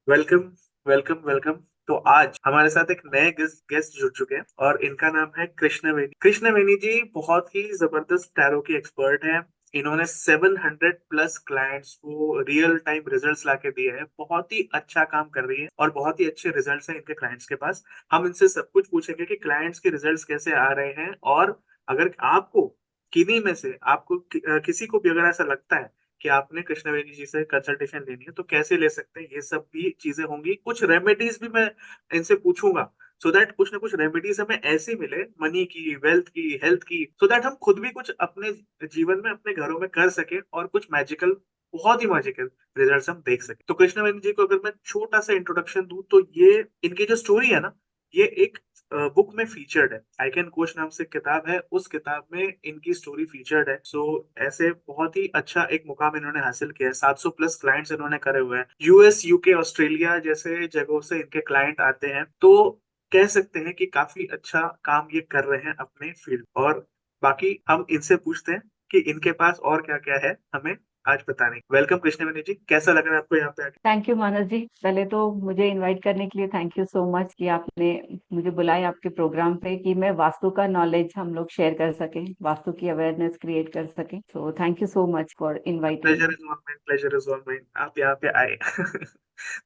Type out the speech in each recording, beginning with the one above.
Welcome welcome welcome. तो आज हमारे साथ एक नए गेस्ट गेस्ट जुड़ चुके हैं और इनका नाम है कृष्णवेणी। कृष्णवेणी जी बहुत ही जबरदस्त टैरो की एक्सपर्ट हैं। इन्होंने 700 प्लस क्लाइंट्स को रियल टाइम रिजल्ट्स लाके दिए हैं। बहुत ही अच्छा काम कर रही है और बहुत ही अच्छे रिजल्ट्स हैं इनके क्लाइंट्स के पास। हम इनसे सब कुछ पूछेंगे कि क्लाइंट्स के रिजल्ट्स कैसे आ रहे हैं, और अगर आपको किन्हीं में से आपको किसी को भी अगर ऐसा लगता है कि आपने कृष्णवेणी जी से कंसल्टेशन लेनी है तो कैसे ले सकते हैं, ये सब भी चीजें होंगी। कुछ रेमेडीज भी मैं इनसे पूछूंगा, सो दैट कुछ ना कुछ रेमेडीज हमें ऐसी मिले, मनी की, वेल्थ की, हेल्थ की, सो दैट हम खुद भी कुछ अपने जीवन में अपने घरों में कर सके और कुछ मैजिकल, बहुत ही मैजिकल रिजल्ट्स हम देख सके। तो कृष्णवेणी जी को अगर मैं छोटा सा इंट्रोडक्शन दूं तो ये इनकी जो स्टोरी है ना, ये एक बुक में फीचर्ड है। आई कैन कोच नाम से किताब है, उस किताब में इनकी स्टोरी फीचर्ड है। सो ऐसे बहुत ही अच्छा एक मुकाम इन्होंने हासिल किया है। 700 प्लस क्लाइंट्स इन्होंने करे हुए हैं। यूएस, यूके, ऑस्ट्रेलिया जैसे जगहों से इनके क्लाइंट आते हैं। तो कह सकते हैं कि काफी अच्छा काम ये कर रहे हैं अपने फील्ड। और बाकी हम इनसे पूछते हैं कि इनके पास और क्या क्या है हमें आज बताने। वेलकम कृष्णवेणी जी, कैसा लग रहा है आपको यहाँ पे आके? थैंक यू मानस जी। पहले तो मुझे इनवाइट करने के लिए थैंक यू सो मच कि आपने मुझे बुलाया आपके प्रोग्राम पे कि मैं वास्तु का नॉलेज हम लोग शेयर कर सकें, वास्तु की अवेयरनेस क्रिएट कर सकें। So thank you so much for inviting pleasure me. Is all mine, pleasure is all mine, आप यहाँ पे आए।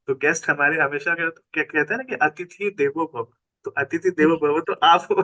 तो गेस्ट हमारे हमेशा क्या कहते हैं ना कि अतिथि देवो भव। तो अतिथि देवो जी भव तो आप हो।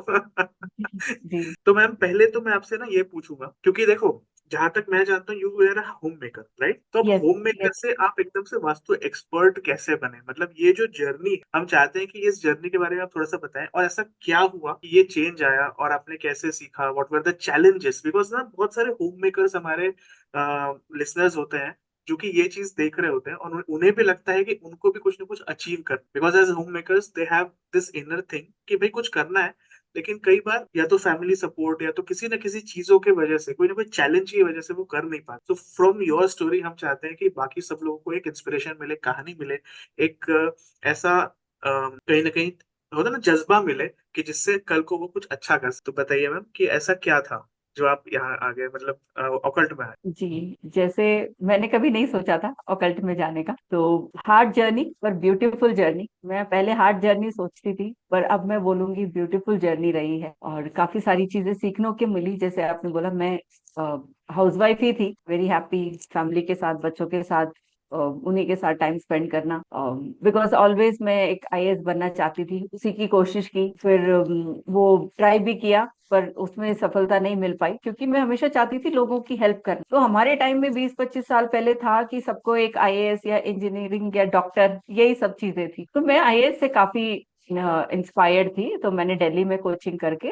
जी। तो मैम पहले तो मैं आपसे ना ये पूछूंगा, क्योंकि देखो जहां तक मैं जानता हूँ you were a homemaker, right? तो अब यस होम मेकर यस। से आप एकदम से वास्तु एक्सपर्ट कैसे बने? मतलब ये जो जर्नी, हम चाहते हैं कि इस जर्नी के बारे में आप थोड़ा सा बताएं, और ऐसा क्या हुआ कि ये चेंज आया और आपने कैसे सीखा? What were the challenges? Because ना बहुत सारे होम मेकर्स हमारे लिसनर्स होते हैं जो कि ये चीज देख रहे होते हैं और उन्हें भी लगता है कि उनको भी कुछ ना कुछ अचीव कर, because age home makers they have this inner thing कि भाई कुछ करना है। लेकिन कई बार या तो फैमिली सपोर्ट या तो किसी ना किसी चीजों की वजह से, कोई ना कोई चैलेंज की वजह से वो कर नहीं पाते। तो फ्रॉम योर स्टोरी हम चाहते हैं कि बाकी सब लोगों को एक इंस्पिरेशन मिले, कहानी मिले, एक ऐसा कहीं ना कहीं होता ना जज्बा मिले कि जिससे कल को वो कुछ अच्छा कर सके। तो बताइए मैम कि ऐसा क्या था जो आप यहाँ आ गए, मतलब ऑकल्ट में आए? जी, जैसे मैंने कभी नहीं सोचा था ऑकल्ट में जाने का। तो हार्ड जर्नी पर ब्यूटीफुल जर्नी। मैं पहले हार्ड जर्नी सोचती थी पर अब मैं बोलूंगी ब्यूटीफुल जर्नी रही है और काफी सारी चीजें सीखने को मिली। जैसे आपने बोला, मैं हाउसवाइफ ही थी, वेरी हैप्पी फैमिली के साथ, बच्चों के साथ, उन्हीं के साथ टाइम स्पेंड करना। बिकॉज ऑलवेज मैं एक आईएएस बनना चाहती थी, उसी की कोशिश की। फिर वो ट्राई भी किया पर उसमें सफलता नहीं मिल पाई क्योंकि मैं हमेशा चाहती थी लोगों की हेल्प करना। तो हमारे टाइम में 20-25 साल पहले था कि सबको एक आईएएस या इंजीनियरिंग या डॉक्टर, यही सब चीजें थी। तो मैं आईएएस से काफी इंस्पायर्ड थी। तो मैंने दिल्ली में कोचिंग करके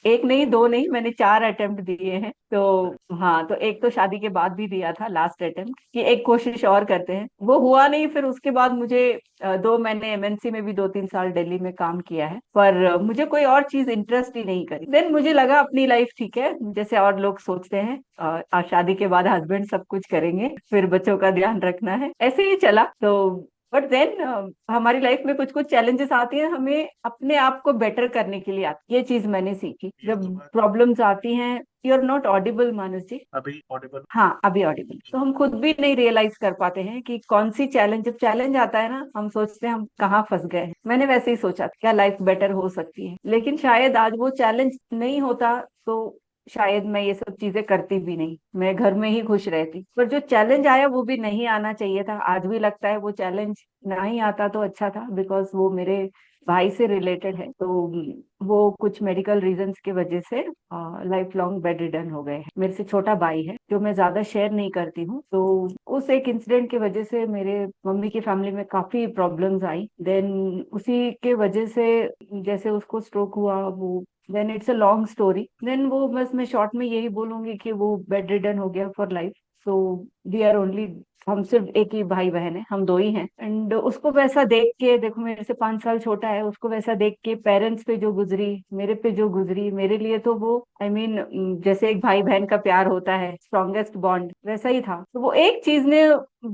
एक नहीं दो नहीं, मैंने 4 अटेम्प्ट दिए हैं। तो हाँ, तो एक तो शादी के बाद भी दिया था लास्ट अटेम्प्ट कि एक कोशिश और करते हैं, वो हुआ नहीं। फिर उसके बाद मुझे मैंने एमएनसी में भी 2-3 साल दिल्ली में काम किया है पर मुझे कोई और चीज इंटरेस्ट ही नहीं करी। देन मुझे लगा अपनी लाइफ ठीक है, जैसे और लोग सोचते हैं, शादी के बाद हस्बैंड सब कुछ करेंगे, फिर बच्चों का ध्यान रखना है, ऐसे ही चला। तो बट देन हमारी लाइफ में कुछ कुछ चैलेंजेस आती हैं, हमें अपने आप को बेटर करने के लिए आती है। ये चीज मैंने सीखी ये जब तो बात। प्रॉब्लम्स आती हैं। यू आर नॉट ऑडिबल मानस जी। अभी ऑडिबल? हाँ, अभी ऑडिबल। तो हम खुद भी नहीं रियलाइज कर पाते हैं कि कौन सी चैलेंज, जब चैलेंज आता है ना, हम सोचते हैं हम कहाँ फंस गए हैं। मैंने वैसे ही सोचा था क्या लाइफ बेटर हो सकती है, लेकिन शायद आज वो चैलेंज नहीं होता तो शायद मैं ये सब चीजें करती भी नहीं, मैं घर में ही खुश रहती। पर जो चैलेंज आया वो भी नहीं आना चाहिए था। आज भी लगता है वो चैलेंज ना ही आता तो अच्छा था, बिकॉज वो मेरे भाई से रिलेटेड है। तो वो कुछ मेडिकल रीजंस की वजह से लाइफ लॉन्ग बेड रिडन हो गए हैं। मेरे से छोटा भाई है जो मैं ज्यादा शेयर नहीं करती हूँ। तो उस एक इंसिडेंट की वजह से मेरे मम्मी की फैमिली में काफी प्रॉब्लम्स आई। देन उसी के वजह से जैसे उसको स्ट्रोक हुआ, वो then it's a long story. Then वो बस मैं शॉर्ट में यही बोलूंगी कि वो बेड रिडन हो गया for life. So we are only, हम सिर्फ एक ही भाई बहन है, हम दो ही हैं। एंड उसको वैसा देख के, देखो मेरे से 5 साल छोटा है, उसको वैसा देख के पेरेंट्स पे जो गुजरी, मेरे पे जो गुजरी, मेरे लिए तो वो आई I मीन जैसे एक भाई बहन का प्यार होता है, स्ट्रॉन्गेस्ट बॉन्ड, वैसा ही था। तो वो एक चीज ने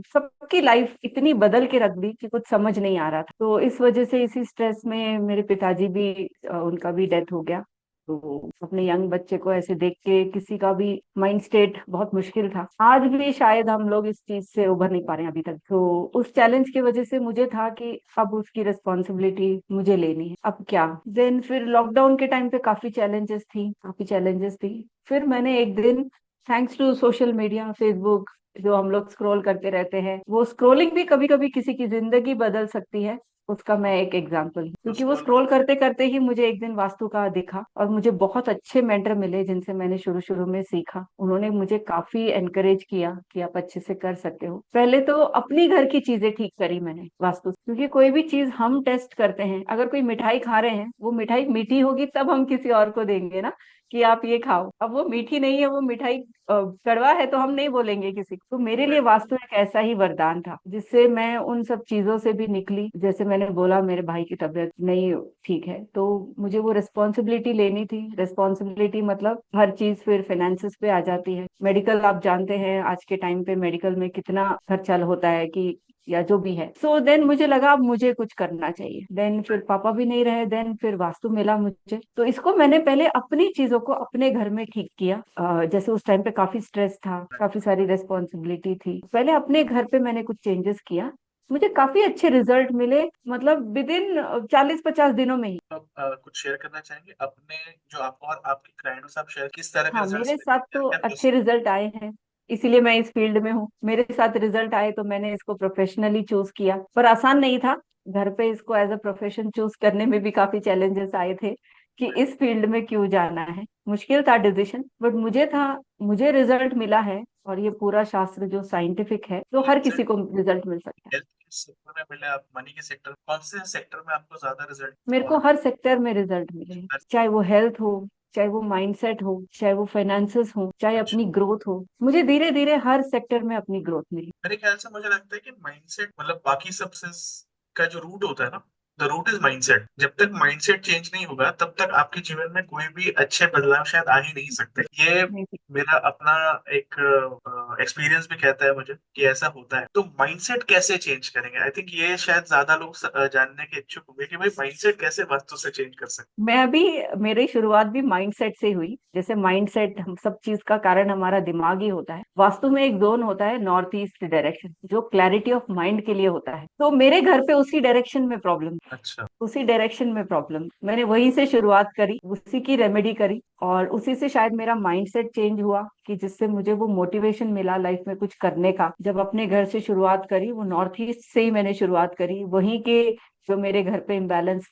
सबकी लाइफ इतनी बदल के रख दी कि कुछ समझ नहीं आ रहा था। तो इस वजह से इसी स्ट्रेस में मेरे पिताजी भी उनका भी डेथ हो गया। तो अपने यंग बच्चे को ऐसे देख के किसी का भी माइंड स्टेट बहुत मुश्किल था। आज भी शायद हम लोग इस चीज से उभर नहीं पा रहे हैं अभी तक। तो उस चैलेंज की वजह से मुझे था कि अब उसकी रिस्पॉन्सिबिलिटी मुझे लेनी है, अब क्या। देन फिर लॉकडाउन के टाइम पे काफी चैलेंजेस थी। फिर मैंने एक दिन, thanks to social media, Facebook, जो हम लोग स्क्रॉल करते रहते हैं, वो स्क्रॉलिंग भी कभी कभी किसी की जिंदगी बदल सकती है, उसका मैं एक एग्जांपल हूँ। तो क्योंकि वो स्कूल स्क्रॉल करते करते ही मुझे एक दिन वास्तु का दिखा, और मुझे बहुत अच्छे मेंटर मिले जिनसे मैंने शुरू शुरू में सीखा। उन्होंने मुझे काफी एनकरेज किया कि आप अच्छे से कर सकते हो। पहले तो अपनी घर की चीजें ठीक करी मैंने वास्तु से। क्योंकि कोई भी चीज हम टेस्ट करते हैं, अगर कोई मिठाई खा रहे हैं, वो मिठाई मीठी होगी तब हम किसी और को देंगे ना कि आप ये खाओ। अब वो मीठी नहीं है, वो मिठाई कड़वा है, तो हम नहीं बोलेंगे किसी को। तो मेरे लिए वास्तु एक ऐसा ही वरदान था जिससे मैं उन सब चीजों से भी निकली। जैसे मैंने बोला, मेरे भाई की तबीयत नहीं ठीक है, तो मुझे वो रिस्पॉन्सिबिलिटी लेनी थी। रिस्पॉन्सिबिलिटी मतलब हर चीज फिर फाइनेंसिस पे आ जाती है। मेडिकल, आप जानते हैं आज के टाइम पे मेडिकल में कितना खर्चा होता है, कि या जो भी है। सो देन मुझे लगा अब मुझे कुछ करना चाहिए। देन फिर पापा भी नहीं रहे, देन फिर वास्तु मिला मुझे। तो इसको मैंने पहले अपनी चीजों को अपने घर में ठीक किया। जैसे उस टाइम पे काफी स्ट्रेस था, काफी सारी रेस्पॉन्सिबिलिटी थी, पहले अपने घर पे मैंने कुछ चेंजेस किया। मुझे काफी अच्छे रिजल्ट मिले, मतलब विद इन 40-50 दिनों में ही। आप कुछ शेयर करना चाहेंगे अपने, जो आप और आपके क्लाइंट्स, आप शेयर किस तरह के हाँ, रिजल्ट्स मेरे मिले, साथ क्या तो क्या अच्छे प्रोसीजर? रिजल्ट आए हैं, इसीलिए मैं इस फील्ड में हूँ। मेरे साथ रिजल्ट आए तो मैंने इसको प्रोफेशनली चूज किया, पर आसान नहीं था। घर पे इसको एज अ प्रोफेशन चूज करने में भी काफी चैलेंजेस आए थे कि इस फील्ड में क्यों जाना है। मुश्किल था डिसीजन, बट मुझे रिजल्ट मिला है। और ये पूरा शास्त्र जो साइंटिफिक है, तो हर किसी को रिजल्ट मिल सकता है। हेल्थ के सेक्टर में मिले, आप मनी के सेक्टर, कौन से सेक्टर में आपको ज्यादा रिजल्ट मेरे को और हर सेक्टर में रिजल्ट मिले हैं, चाहे वो हेल्थ हो, चाहे वो माइंडसेट हो, चाहे वो फाइनेंसेस हो, चाहे अच्छा? अपनी ग्रोथ हो। मुझे धीरे धीरे हर सेक्टर में अपनी ग्रोथ मिली। मेरे ख्याल से मुझे लगता है कि माइंडसेट मतलब बाकी सक्सेस का जो रूट होता है ना, द रूट इज माइंडसेट। जब तक माइंडसेट चेंज नहीं होगा तब तक आपके जीवन में कोई भी अच्छे बदलाव शायद आ ही नहीं सकते। ये मेरा अपना एक एक्सपीरियंस भी कहता है मुझे कि ऐसा होता है। तो माइंडसेट कैसे चेंज करेंगे, आई थिंक ये शायद ज्यादा लोग जानने के इच्छुक होंगे कि भाई माइंडसेट कैसे वास्तु से चेंज कर सकते मैं अभी, मेरी शुरुआत भी माइंडसेट से हुई। जैसे माइंडसेट, हम सब चीज का कारण हमारा दिमाग ही होता है। वास्तु में एक जोन होता है नॉर्थ ईस्ट डायरेक्शन, जो क्लैरिटी ऑफ माइंड के लिए होता है। तो मेरे घर पे उसी डायरेक्शन में प्रॉब्लम, हैं। अच्छा। मैंने वहीं से शुरुआत करी, उसी की रेमेडी करी, और उसी से शायद मेरा माइंडसेट चेंज हुआ, कि जिससे मुझे वो मोटिवेशन मिला लाइफ में कुछ करने का। जब अपने घर से शुरुआत करी, वो नॉर्थ ईस्ट से ही मैंने शुरुआत करी, वहीं के जो मेरे घर पे इम्बैलेंस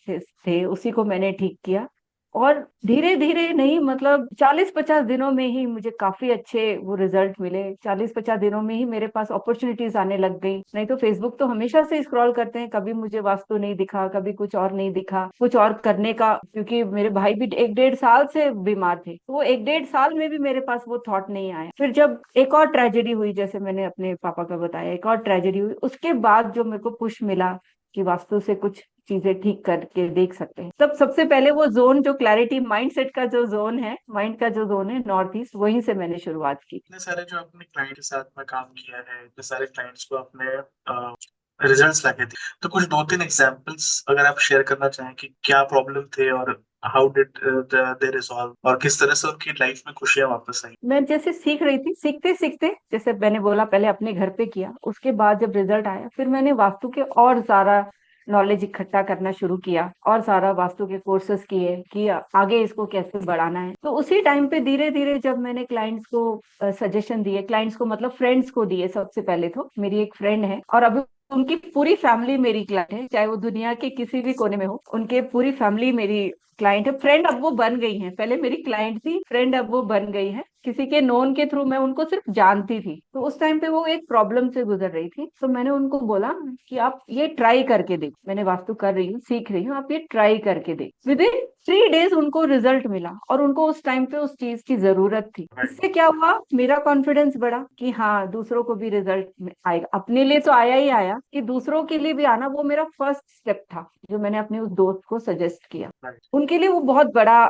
थे उसी को मैंने ठीक किया। और धीरे धीरे नहीं, मतलब 40-50 दिनों में ही मुझे काफी अच्छे वो रिजल्ट मिले। 40-50 दिनों में ही मेरे पास अपॉर्चुनिटीज आने लग गई। नहीं तो फेसबुक तो हमेशा से स्क्रॉल करते हैं, कभी मुझे वास्तु नहीं दिखा, कभी कुछ और नहीं दिखा, कुछ और करने का। क्योंकि मेरे भाई भी 1-1.5 साल से बीमार थे, तो वो 1-1.5 साल में भी मेरे पास वो थॉट नहीं आया। फिर जब एक और ट्रेजेडी हुई, जैसे मैंने अपने पापा का बताया, एक और ट्रेजेडी हुई, उसके बाद जो मेरे को पुश मिला कि वास्तु से कुछ चीजें ठीक करके देख सकते हैं, तब सबसे पहले वो जोन, जो क्लैरिटी माइंडसेट का जो जोन है, माइंड का जो जोन है नॉर्थ ईस्ट, वहीं से मैंने शुरुआत की। इतने सारे जो आपने क्लाइंट के साथ में काम किया है, इतने सारे क्लाइंट्स को आपने रिजल्ट्स लाके दी, तो कुछ दो तीन एग्जांपल्स अगर आप शेयर करना चाहें कि क्या प्रॉब्लम थे और हाउ डिड दे रिजॉल्व, और किस तरह से उनकी लाइफ में खुशियां वापस आई। मैं जैसे सीख रही थी, सीखते सीखते, जैसे मैंने बोला, पहले अपने घर पे किया, उसके बाद जब रिजल्ट आया, फिर मैंने वास्तु के और सारा नॉलेज इकट्ठा करना शुरू किया, और सारा वास्तु के कोर्सेज किए कि आगे इसको कैसे बढ़ाना है। तो उसी टाइम पे धीरे धीरे जब मैंने क्लाइंट्स को सजेशन दिए, क्लाइंट्स को मतलब फ्रेंड्स को दिए, सबसे पहले तो मेरी एक फ्रेंड है, और अभी उनकी पूरी फैमिली मेरी क्लाइंट है, चाहे वो दुनिया के किसी भी कोने में हो, उनके पूरी फैमिली मेरी क्लाइंट है। फ्रेंड अब वो बन गई हैं, पहले मेरी क्लाइंट थी, फ्रेंड अब वो बन गई है। किसी के नोन के थ्रू मैं उनको सिर्फ जानती थी। तो उस टाइम पे वो एक प्रॉब्लम से गुजर रही थी, तो मैंने उनको बोला कि आप ये ट्राई करके देखो, मैंने वास्तु कर रही हूँ, सीख रही हूँ, आप ये ट्राई करके देखो। विद इन 3 डेज उनको रिजल्ट मिला, और उनको उस टाइम पे उस चीज की जरूरत थी। इससे क्या हुआ, मेरा कॉन्फिडेंस बढ़ा कि हाँ, दूसरों को भी रिजल्ट आएगा। अपने लिए तो आया ही आया, कि दूसरों के लिए भी आना, वो मेरा फर्स्ट स्टेप था जो मैंने अपने उस दोस्त को सजेस्ट किया। उनके लिए वो बहुत बड़ा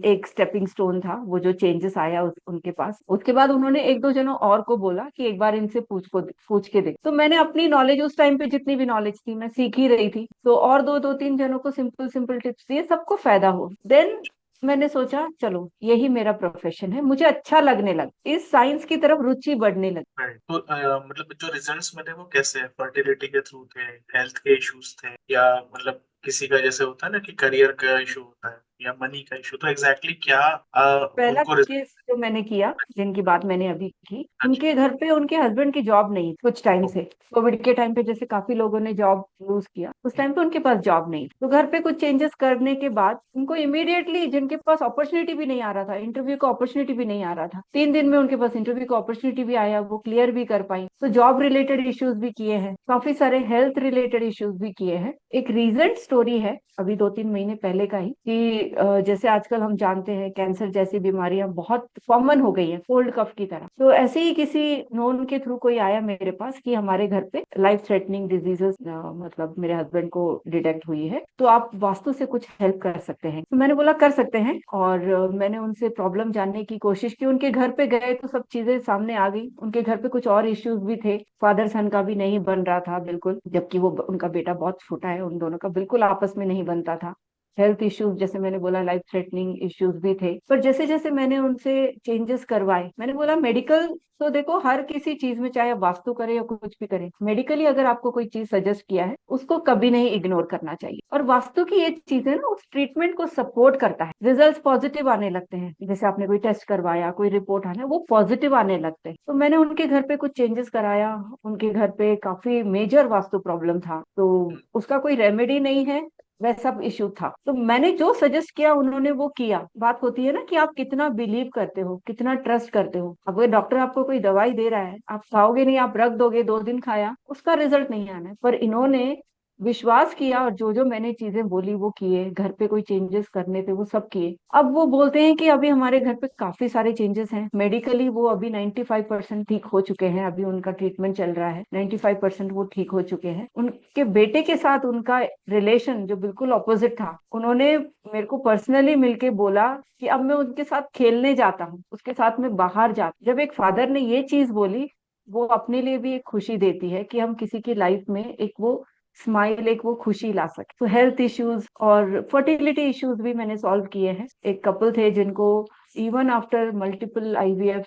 एक स्टेपिंग स्टोन था, वो जो चेंजेस आया उनके पास। उसके बाद उन्होंने 1-2 जनों और को बोला कि एक बार इनसे पूछ के देख। तो मैंने अपनी नॉलेज, उस टाइम पे जितनी भी नॉलेज थी, मैं सीख ही रही थी, तो और 2-3 जनों को सिंपल सिंपल टिप्स दिए, सबको फायदा हो। देन मैंने सोचा चलो यही मेरा प्रोफेशन है, मुझे अच्छा लगने लगा, इस साइंस की तरफ रुचि बढ़ने लगी। Right. तो मतलब जो रिजल्ट्स मिले वो कैसे है? फर्टिलिटी के थ्रू थे, हेल्थ के इश्यूज थे, या मतलब किसी का जैसे होता है ना कि करियर का इशू होता है या मनी का इशू, तो एग्जैक्टली क्या पहला उनको रिजल्ट? केस जो मैंने किया, जिनकी बात मैंने अभी की, उनके घर पे उनके हस्बैंड की जॉब नहीं थी कुछ टाइम से। कोविड के टाइम पे जैसे काफी लोगों ने जॉब लूज किया, उस टाइम पे उनके पास जॉब नहीं थी। तो घर पे कुछ चेंजेस करने के बाद उनको इमीडिएटली, जिनके पास अपॉर्चुनिटी भी नहीं आ रहा था, इंटरव्यू का अपॉर्चुनिटी भी नहीं आ रहा था, 3 दिन में उनके पास इंटरव्यू का अपॉर्चुनिटी भी आया, वो क्लियर भी कर पाई। तो जॉब रिलेटेड इश्यूज भी किए हैं, काफी सारे हेल्थ रिलेटेड इश्यूज भी किए हैं। एक रीसेंट स्टोरी है अभी 2-3 महीने पहले का ही, कि जैसे आजकल हम जानते हैं कैंसर जैसी बीमारियां बहुत कॉमन हो गई हैं, कोल्ड कफ की तरह। तो ऐसे ही किसी नोन के थ्रू कोई आया मेरे पास कि हमारे घर पे लाइफ थ्रेटनिंग डिजीजेस मतलब मेरे हस्बैंड को डिटेक्ट हुई है, तो आप वास्तु से कुछ हेल्प कर सकते हैं। तो मैंने बोला कर सकते हैं, और मैंने उनसे प्रॉब्लम जानने की कोशिश की। उनके घर पे गए तो सब चीजें सामने आ गई। उनके घर पे कुछ और इश्यूज भी थे, फादर सन का भी नहीं बन रहा था बिल्कुल, जबकि वो उनका बेटा बहुत छोटा है, उन दोनों का बिल्कुल आपस में नहीं बनता था। हेल्थ इश्यूज, जैसे मैंने बोला, लाइफ थ्रेटनिंग इश्यूज भी थे। पर जैसे जैसे मैंने उनसे चेंजेस करवाए, मैंने बोला मेडिकल तो देखो हर किसी चीज में, चाहे आप वास्तु करे या कुछ भी करे, मेडिकली अगर आपको कोई चीज सजेस्ट किया है उसको कभी नहीं इग्नोर करना चाहिए। और वास्तु की ये चीज है ना, उस ट्रीटमेंट को सपोर्ट करता है। रिजल्ट पॉजिटिव आने लगते हैं, जैसे आपने कोई टेस्ट करवाया, कोई रिपोर्ट आना, वो पॉजिटिव आने लगते हैं। तो मैंने उनके घर पे कुछ चेंजेस कराया। उनके घर पे काफी मेजर वास्तु प्रॉब्लम था, तो उसका कोई रेमेडी नहीं है, वैसा इशू था। तो मैंने जो सजेस्ट किया उन्होंने वो किया। बात होती है ना कि आप कितना बिलीव करते हो, कितना ट्रस्ट करते हो। अब अगर डॉक्टर आपको कोई दवाई दे रहा है, आप खाओगे नहीं, आप रख दोगे, 2 दिन खाया, उसका रिजल्ट नहीं आना है। पर इन्होंने विश्वास किया और जो जो मैंने चीजें बोली वो किए, घर पे कोई चेंजेस करने थे वो सब किए। अब वो बोलते हैं कि अभी हमारे घर पे काफी सारे चेंजेस हैं, मेडिकली वो अभी 95% ठीक हो चुके हैं। अभी उनका ट्रीटमेंट चल रहा है, 95% वो ठीक हो चुके हैं। उनके बेटे के साथ उनका रिलेशन जो बिल्कुल ऑपोजिट था, उन्होंने मेरे को पर्सनली मिलके बोला कि अब मैं उनके साथ खेलने जाता हूँ, उसके साथ में बाहर जाता। जब एक फादर ने ये चीज बोली, वो अपने लिए भी एक खुशी देती है कि हम किसी की लाइफ में एक वो स्माइल, एक वो खुशी ला सके। तो हेल्थ इश्यूज और फर्टिलिटी इश्यूज भी मैंने सॉल्व किए हैं। एक कपल थे जिनको even after multiple IVF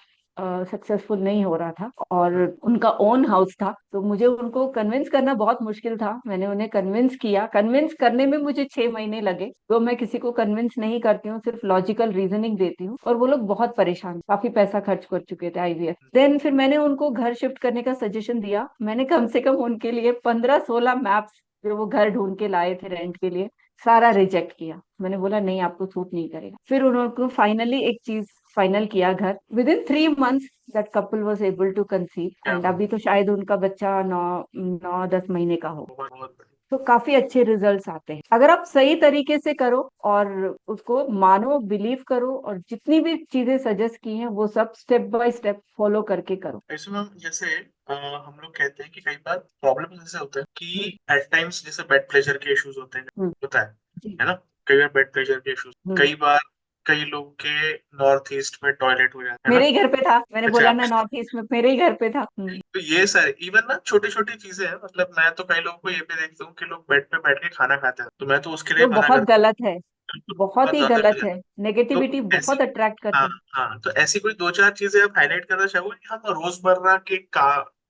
successful नहीं हो रहा था, और उनका ओन हाउस था। तो मुझे उनको कन्विंस करना बहुत मुश्किल था, मैंने उन्हें कन्विंस किया। कन्विंस करने में मुझे 6 महीने लगे। तो मैं किसी को कन्विंस नहीं करती हूँ, सिर्फ लॉजिकल रीजनिंग देती हूँ। और वो लोग बहुत परेशान, काफी पैसा खर्च कर चुके थे आईवीएफ। देन फिर मैंने उनको घर शिफ्ट करने का सजेशन दिया। मैंने कम से कम उनके लिए 15-16 मैप्स, जो वो घर ढूंढ के लाए थे रेंट के लिए, सारा रिजेक्ट किया। मैंने बोला नहीं, आपको सूट नहीं करेगा। फिर उन्होंने फाइनली एक चीज फाइनल किया घर। Within 3 months that couple was able to conceive, क्या एंड बात! अभी तो शायद उनका बच्चा 9-10 महीने का हो। बहुत बहुत बढ़िया। तो काफी अच्छे रिजल्ट्स आते हैं अगर आप सही तरीके से करो और उसको मानो, बिलीव करो, और जितनी भी चीजें सजेस्ट की हैं वो सब स्टेप बाय स्टेप फॉलो करके करो। ऐसे में जैसे हम लोग कहते हैं कि कई बार प्रॉब्लम ऐसे होता है हम्म। कि एट टाइम्स जैसे बेड प्रेशर के इश्यूज होते हैं, हम्म। होता जी। है ना? कई बार बेड प्रेशर के इश्यूज, हम्म। कई बार कई लोग के नॉर्थ ईस्ट में टॉयलेट हो जाता है मेरे ना? ही घर पे था, मैंने अच्छा। बोला ना नॉर्थ ईस्ट में, मेरे ही घर पे था। तो ये सारे इवन ना छोटी छोटी चीजें हैं, मतलब मैं तो कई लोगों को ये भी देखता हूँ कि लोग बेड पे बैठ के खाना खाते हैं, तो मैं तो उसके लिए जो मना बहुत करता गलत है, हूँ। बहुत बहुत ही ज्यादा गलत गलत। है। तो नेगेटिविटी ऐसी, बहुत अट्रैक्ट हाँ, करते हैं। हाँ, तो ऐसी कोई दो चार चीजें आप हाईलाइट करना चाहोगे कि हम रोजमर्रा के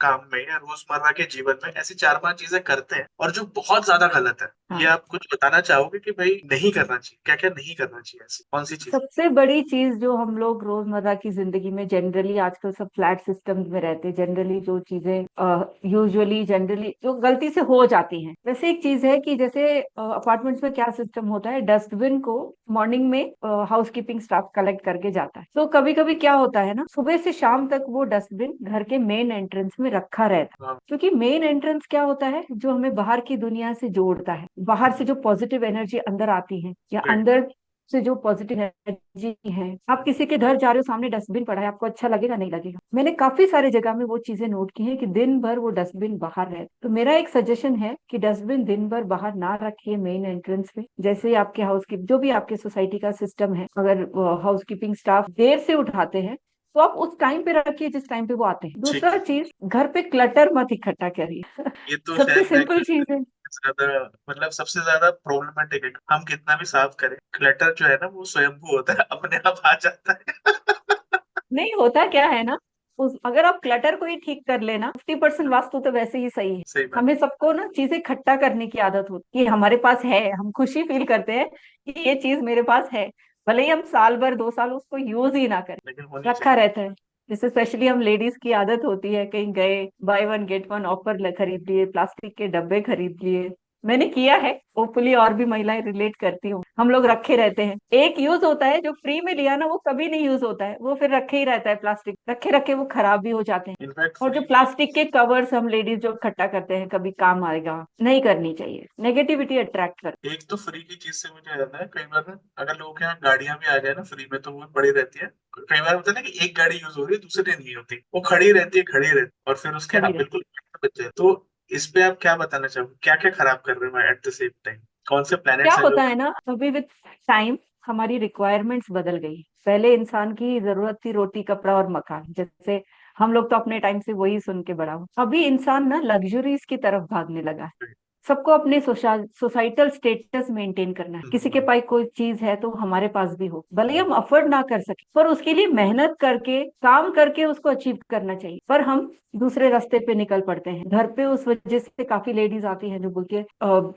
काम में या रोजमर्रा के जीवन में ऐसी चार पांच चीजें करते हैं और जो बहुत ज्यादा गलत है? ये हाँ, आप कुछ बताना चाहोगे कि भाई नहीं करना चाहिए, क्या क्या नहीं करना चाहिए, ऐसी कौन सी चीज? सबसे बड़ी चीज जो हम लोग रोजमर्रा की जिंदगी में, जनरली आजकल सब फ्लैट सिस्टम में रहते हैं, जनरली जो चीजें यूजुअली जनरली जो गलती से हो जाती हैं, वैसे एक चीज है कि जैसे अपार्टमेंट्स में क्या सिस्टम होता है, डस्टबिन को मॉर्निंग में हाउस कीपिंग स्टाफ कलेक्ट करके जाता है। तो कभी कभी क्या होता है ना, सुबह से शाम तक वो डस्टबिन घर के मेन एंट्रेंस में रखा रहता है। हाँ। क्योंकि मेन एंट्रेंस क्या होता है, जो हमें बाहर की दुनिया से जोड़ता है, बाहर से जो पॉजिटिव एनर्जी अंदर आती है, या राइट। अंदर से जो पॉजिटिव एनर्जी है। आप किसी के घर जा रहे हो, सामने डस्टबिन पड़ा है, आपको अच्छा लगेगा? नहीं लगेगा। मैंने काफी सारे जगह में वो चीजें नोट की हैं कि दिन भर वो डस्टबिन बाहर रहे। तो मेरा एक सजेशन है कि डस्टबिन दिन भर बाहर ना रखिए मेन एंट्रेंस पे। जैसे ही आपके हाउस की जो भी आपके सोसाइटी का सिस्टम है, अगर हाउस कीपिंग स्टाफ देर से उठाते हैं तो आप उस टाइम पे रखिए जिस टाइम पे वो आते हैं। ठीक दूसरा है। चीज, घर पे क्लटर मत इकट्ठा करिए। ये तो सबसे शायद मैं सिंपल चीज है। ज्यादा मतलब सबसे ज्यादा प्रॉब्लमेटिक है। हम कितना भी साफ करें, क्लटर जो है ना वो स्वयंभू होता है, अपने आप आ जाता है। नहीं होता क्या है ना, उस अगर आप क्लटर को ही ठीक कर लेना, 50% वास्तु तो वैसे ही सही है। सही बात। हमें सबको ना चीजें इकट्ठा करने की आदत होती है कि हमारे पास है, हम खुशी फील करते हैं कि ये चीज मेरे पास है, भले ही हम साल भर 2 साल उसको यूज ही ना करें, लेकिन होनी रखा चाहिए। रहता है। जैसे स्पेशली हम लेडीज की आदत होती है, कहीं गए, by one get one offer खरीद लिए, प्लास्टिक के डब्बे खरीद लिए। मैंने किया है, होपफुली और भी महिलाएं रिलेट करती हूँ। हम लोग रखे रहते हैं, एक यूज होता है, जो फ्री में लिया ना वो कभी नहीं यूज होता है, वो फिर रखे ही रहता है, प्लास्टिक रखे रखे वो खराब भी हो जाते हैं। इनफैक्ट और जो फ्री की प्लास्टिक के कवर्स हम लेडीज जो इकट्ठा करते हैं, कभी काम आएगा, नहीं करनी चाहिए, नेगेटिविटी अट्रैक्ट कर। एक तो फ्री की चीज से मुझे याद है, कई बार ना अगर लोगों के यहाँ गाड़ियां भी आ जाए ना फ्री में तो वो पड़ी रहती है। कई बार होता है ना कि एक गाड़ी यूज हो रही है, दूसरी नहीं होती, वो खड़ी रहती है और फिर उसके खड़ी आप रहे। बिल्कुल बच जाए। तो इस पे आप क्या बताना चाहोगे, क्या क्या खराब कर रहे हो एट द सेम टाइम, कौन से क्या प्लैनेट्स हैं जो। होता है ना, अभी विद टाइम हमारी रिक्वायरमेंट्स बदल गई। पहले इंसान की जरूरत थी रोटी कपड़ा और मकान, जैसे हम लोग तो अपने टाइम से वही सुन के बड़ा हुआ। अभी इंसान ना लग्जरीज की तरफ भागने लगा है। सबको अपने सोसाइटल स्टेटस मेंटेन करना है, किसी के पास कोई चीज है तो हमारे पास भी हो, भले ही हम अफोर्ड ना कर सके, पर उसके लिए मेहनत करके काम करके उसको अचीव करना चाहिए। पर हम दूसरे रास्ते पे निकल पड़ते हैं। घर पे उस वजह से काफी लेडीज आती हैं जो बोलती है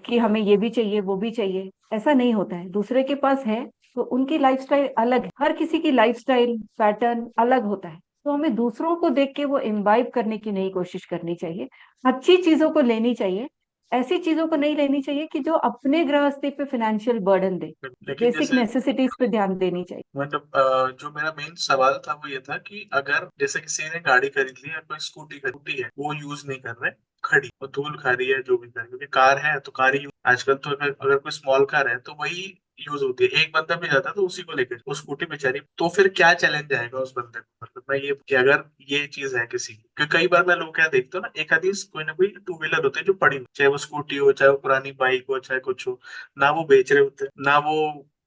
कि हमें ये भी चाहिए वो भी चाहिए। ऐसा नहीं होता है, दूसरे के पास है तो उनकी लाइफस्टाइल अलग है, हर किसी की लाइफस्टाइल पैटर्न अलग होता है। तो हमें दूसरों को देख के वो इम्बाइब करने की नहीं कोशिश करनी चाहिए, अच्छी चीजों को लेनी चाहिए, ऐसी चीजों को नहीं लेनी चाहिए कि जो अपने गृहस्थी पे फाइनेंशियल बर्डन दे। लेकिन बेसिक जैसे नेसेसिटीज पे ध्यान देनी चाहिए। मतलब जो मेरा मेन सवाल था वो ये था कि अगर जैसे किसी ने गाड़ी खरीद ली या कोई स्कूटी है वो यूज नहीं कर रहे, खड़ी वो धूल खा रही है जो भी कर रही है, क्योंकि कार है तो कार ही आजकल तो अगर कोई स्मॉल कार है तो वही यूज होती है, एक बंदा भी जाता है तो उसी को लेकर वो स्कूटी बेचारी, तो फिर क्या चैलेंज आएगा उस बंदे को। मतलब मैं ये कि अगर ये चीज है किसी की, क्योंकि कई बार मैं लोग क्या देखता हूँ ना, एक आधी कोई ना कोई टू व्हीलर होते हैं जो पड़ी हो, चाहे वो स्कूटी हो चाहे वो पुरानी बाइक हो चाहे कुछ हो, ना वो बेच रहे होते ना वो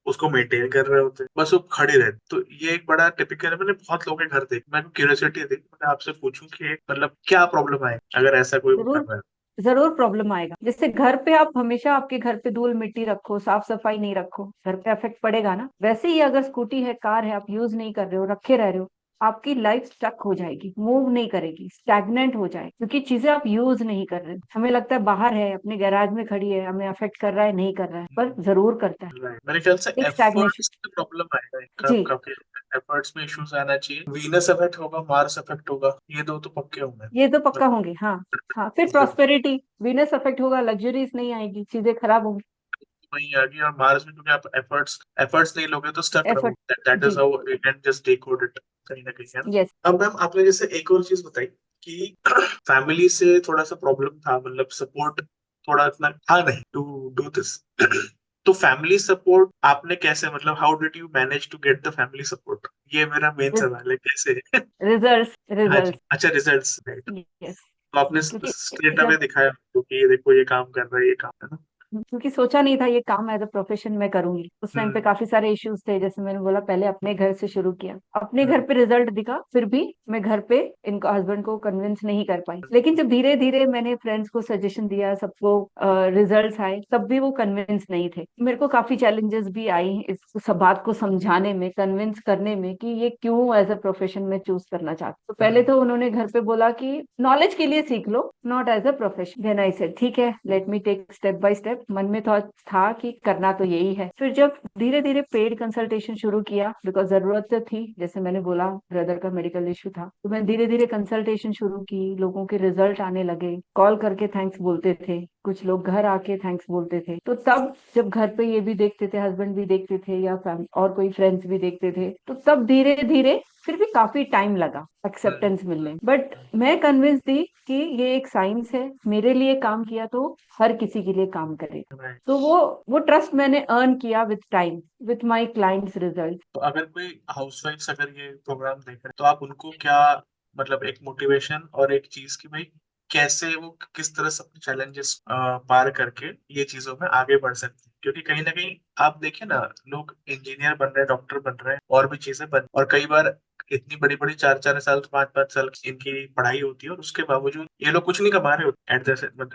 उसको मेंटेन कर रहे होते, बस वो खड़ी रहती। तो ये एक बड़ा टिपिकल है, मैंने बहुत लोगों के घर देखे, मेरे को क्यूरियोसिटी थी मैं आपसे पूछूं कि मतलब क्या प्रॉब्लम है अगर ऐसा कोई वो कर जरूर, रहा है। जरूर प्रॉब्लम आएगा। जैसे घर पे आप हमेशा आपके घर पे धूल मिट्टी रखो, साफ सफाई नहीं रखो, घर पे इफेक्ट पड़ेगा ना। वैसे ही अगर स्कूटी है, कार है, आप यूज नहीं कर रहे हो, रखे रह रहे हो, आपकी लाइफ स्टक हो जाएगी, मूव नहीं करेगी, स्टैग्नेंट हो जाएगी, क्योंकि चीजें आप यूज नहीं कर रहे। हमें लगता है बाहर है, अपने गैराज में खड़ी है, हमें अफेक्ट कर रहा है, नहीं कर रहा है, पर जरूर करता है। मेरे ख्याल से एक स्टैग्नेशन। एफर्ट्स की प्रॉब्लम आएगा, जी, काफी एफर्ट्स में इश्यूज आना चाहिए, वीनस इफेक्ट होगा मार्स इफेक्ट होगा, ये दो तो पक्के होंगे। ये तो पक्का होंगे, हाँ। हाँ, फिर प्रॉस्पेरिटी, वीनस अफेक्ट होगा, लग्जरीज नहीं आएगी, चीजें खराब होंगी। वही आ गई, और मार्स में क्योंकि आप एफर्ट्स एफर्ट्स नहीं लोगे तो स्टक एफर्ट। रहोगे, दैट इज जी। How you can just decode it कहीं ना कहीं, है ना। यस। अब मैम आपने जैसे एक और चीज बताई कि फैमिली से थोड़ा सा प्रॉब्लम था, मतलब सपोर्ट थोड़ा इतना था नहीं टू डू दिस। तो फैमिली सपोर्ट आपने कैसे, मतलब how did you manage to get the family support, ये मेरा मेन सवाल है, कैसे। रिजल्ट्स, हाँ जी, रिजल्ट्स। अच्छा रिजल्ट्स, राइट। यस। तो आपने क्योंकि स्टेटा में जब, दिखाया क्योंकि ये देखो ये काम कर रहा है, ये काम है ना। क्योंकि सोचा नहीं था ये काम एज अ प्रोफेशन में करूंगी। उस टाइम पे हम्म काफी सारे इश्यूज थे, जैसे मैंने बोला, पहले अपने घर से शुरू किया, अपने घर हम्म पे रिजल्ट दिखा, फिर भी मैं घर पे इनको हस्बैंड को कन्विंस नहीं कर पाई। लेकिन जब धीरे धीरे मैंने फ्रेंड्स को सजेशन दिया, सबको रिजल्ट्स आए, तब भी वो कन्विंस नहीं थे। मेरे को काफी चैलेंजेस भी आई इस सब बात को समझाने में, कन्विंस करने में कि ये क्यों एज अ प्रोफेशन में चूज करना चाहती। तो पहले हम्म तो उन्होंने घर पे बोला कि नॉलेज के लिए सीख लो, not as a profession. Then I said ठीक है, let me take step by step. मन में थॉट था कि करना तो यही है। फिर जब धीरे धीरे पेड कंसल्टेशन शुरू किया, बिकॉज जरूरत तो थी, जैसे मैंने बोला ब्रदर का मेडिकल इशू था, तो मैं धीरे धीरे कंसल्टेशन शुरू की, लोगों के रिजल्ट आने लगे, कॉल करके थैंक्स बोलते थे, कुछ लोग घर आके थैंक्स बोलते थे। तो तब जब घर पे ये भी देखते थे, हस्बैंड भी देखते थे, या और कोई फ्रेंड्स भी देखते थे, तो तब धीरे धीरे, फिर भी काफी टाइम लगा हम्म एक्सेप्टेंस मिलने, बट मैं कन्विंस थी कि ये एक साइंस है, मेरे लिए काम किया तो हर किसी के लिए काम करेगा। right। तो वो ट्रस्ट मैंने अर्न किया with time, with my clients result. तो अगर कोई हाउसवाइफ्स अगर ये प्रोग्राम देख रहे हैं तो आप उनको क्या, मतलब एक मोटिवेशन और एक चीज की भाई कैसे वो किस तरह से अपने चैलेंजेस पार करके ये चीजों में आगे बढ़ सकते हैं, क्योंकि कहीं ना कहीं आप देखिए ना, लोग इंजीनियर बन रहे हैं, डॉक्टर बन रहे हैं और भी चीजें बन, और कई बार इतनी बड़ी बड़ी 4 4 साल 5 5 साल इनकी पढ़ाई होती है, और उसके बावजूद ये लोग कुछ नहीं कमा रहे होते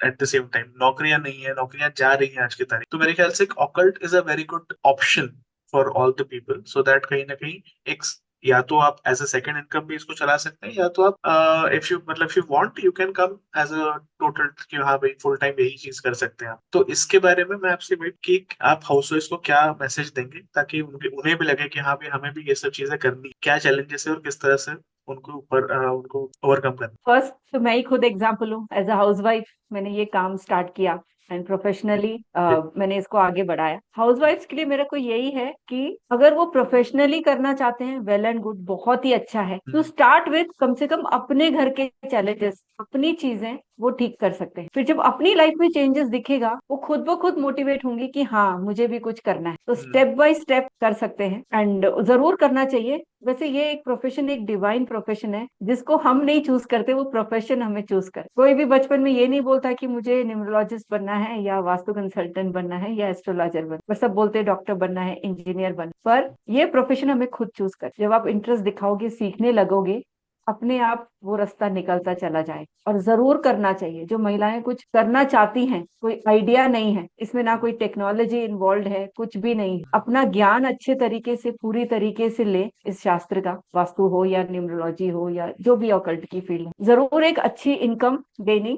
एट द सेम टाइम। नौकरियां नहीं है, नौकरियां जा रही हैं आज की तारीख। तो मेरे ख्याल से occult is a very good option for all the people, so that कहीं ना कहीं एक, या तो आप एज अ सेकंड इनकम भी इसको चला सकते हैं, या तो आप इफ यू मतलब if you want you can come as a total, कि हाँ भाई फुल टाइम यही चीज कर सकते हैं आप। तो इसके बारे में मैं आपसे वेट कि आप हाउस वाइफ को क्या मैसेज देंगे, ताकि उन्हें भी लगे कि हाँ भाई हमें भी ये सब चीजें करनी, क्या चैलेंजेस है और किस तरह से उनको ऊपर उनको ओवरकम करना। फर्स्ट तो मैं ही खुद एग्जाम्पल हूँ। एज अ हाउसवाइफ मैंने ये काम स्टार्ट किया एंड प्रोफेशनली मैंने इसको आगे बढ़ाया। हाउसवाइफ्स के लिए मेरा को यही है कि अगर वो प्रोफेशनली करना चाहते हैं, वेल एंड गुड, बहुत ही अच्छा है। टू स्टार्ट विथ, कम से कम अपने घर के चैलेंजेस, अपनी चीजें वो ठीक कर सकते हैं। फिर जब अपनी लाइफ में चेंजेस दिखेगा, वो खुद ब खुद मोटिवेट होंगे कि हाँ मुझे भी कुछ करना है। तो स्टेप बाय स्टेप कर सकते हैं एंड जरूर करना चाहिए। वैसे ये एक प्रोफेशन, एक डिवाइन प्रोफेशन है जिसको हम नहीं चूज करते, वो प्रोफेशन हमें चूज कर। कोई भी बचपन में ये नहीं बोलता कि मुझे न्यूमरोलॉजिस्ट बनना है या वास्तु कंसल्टेंट बनना है या एस्ट्रोलॉजर बनना, पर सब बोलते हैं डॉक्टर बनना है, इंजीनियर बनना। पर ये प्रोफेशन हमें खुद चूज कर। जब आप इंटरेस्ट दिखाओगे, सीखने लगोगे, अपने आप वो रास्ता निकलता चला जाए। और जरूर करना चाहिए। जो महिलाएं कुछ करना चाहती हैं, कोई आइडिया नहीं है इसमें, ना कोई टेक्नोलॉजी इन्वॉल्व है, कुछ भी नहीं है, अपना ज्ञान अच्छे तरीके से, पूरी तरीके से ले इस शास्त्र का, वास्तु हो या न्यूमरोलॉजी हो या जो भी ऑकल्ट की फील्ड है, जरूर एक अच्छी इनकम देनी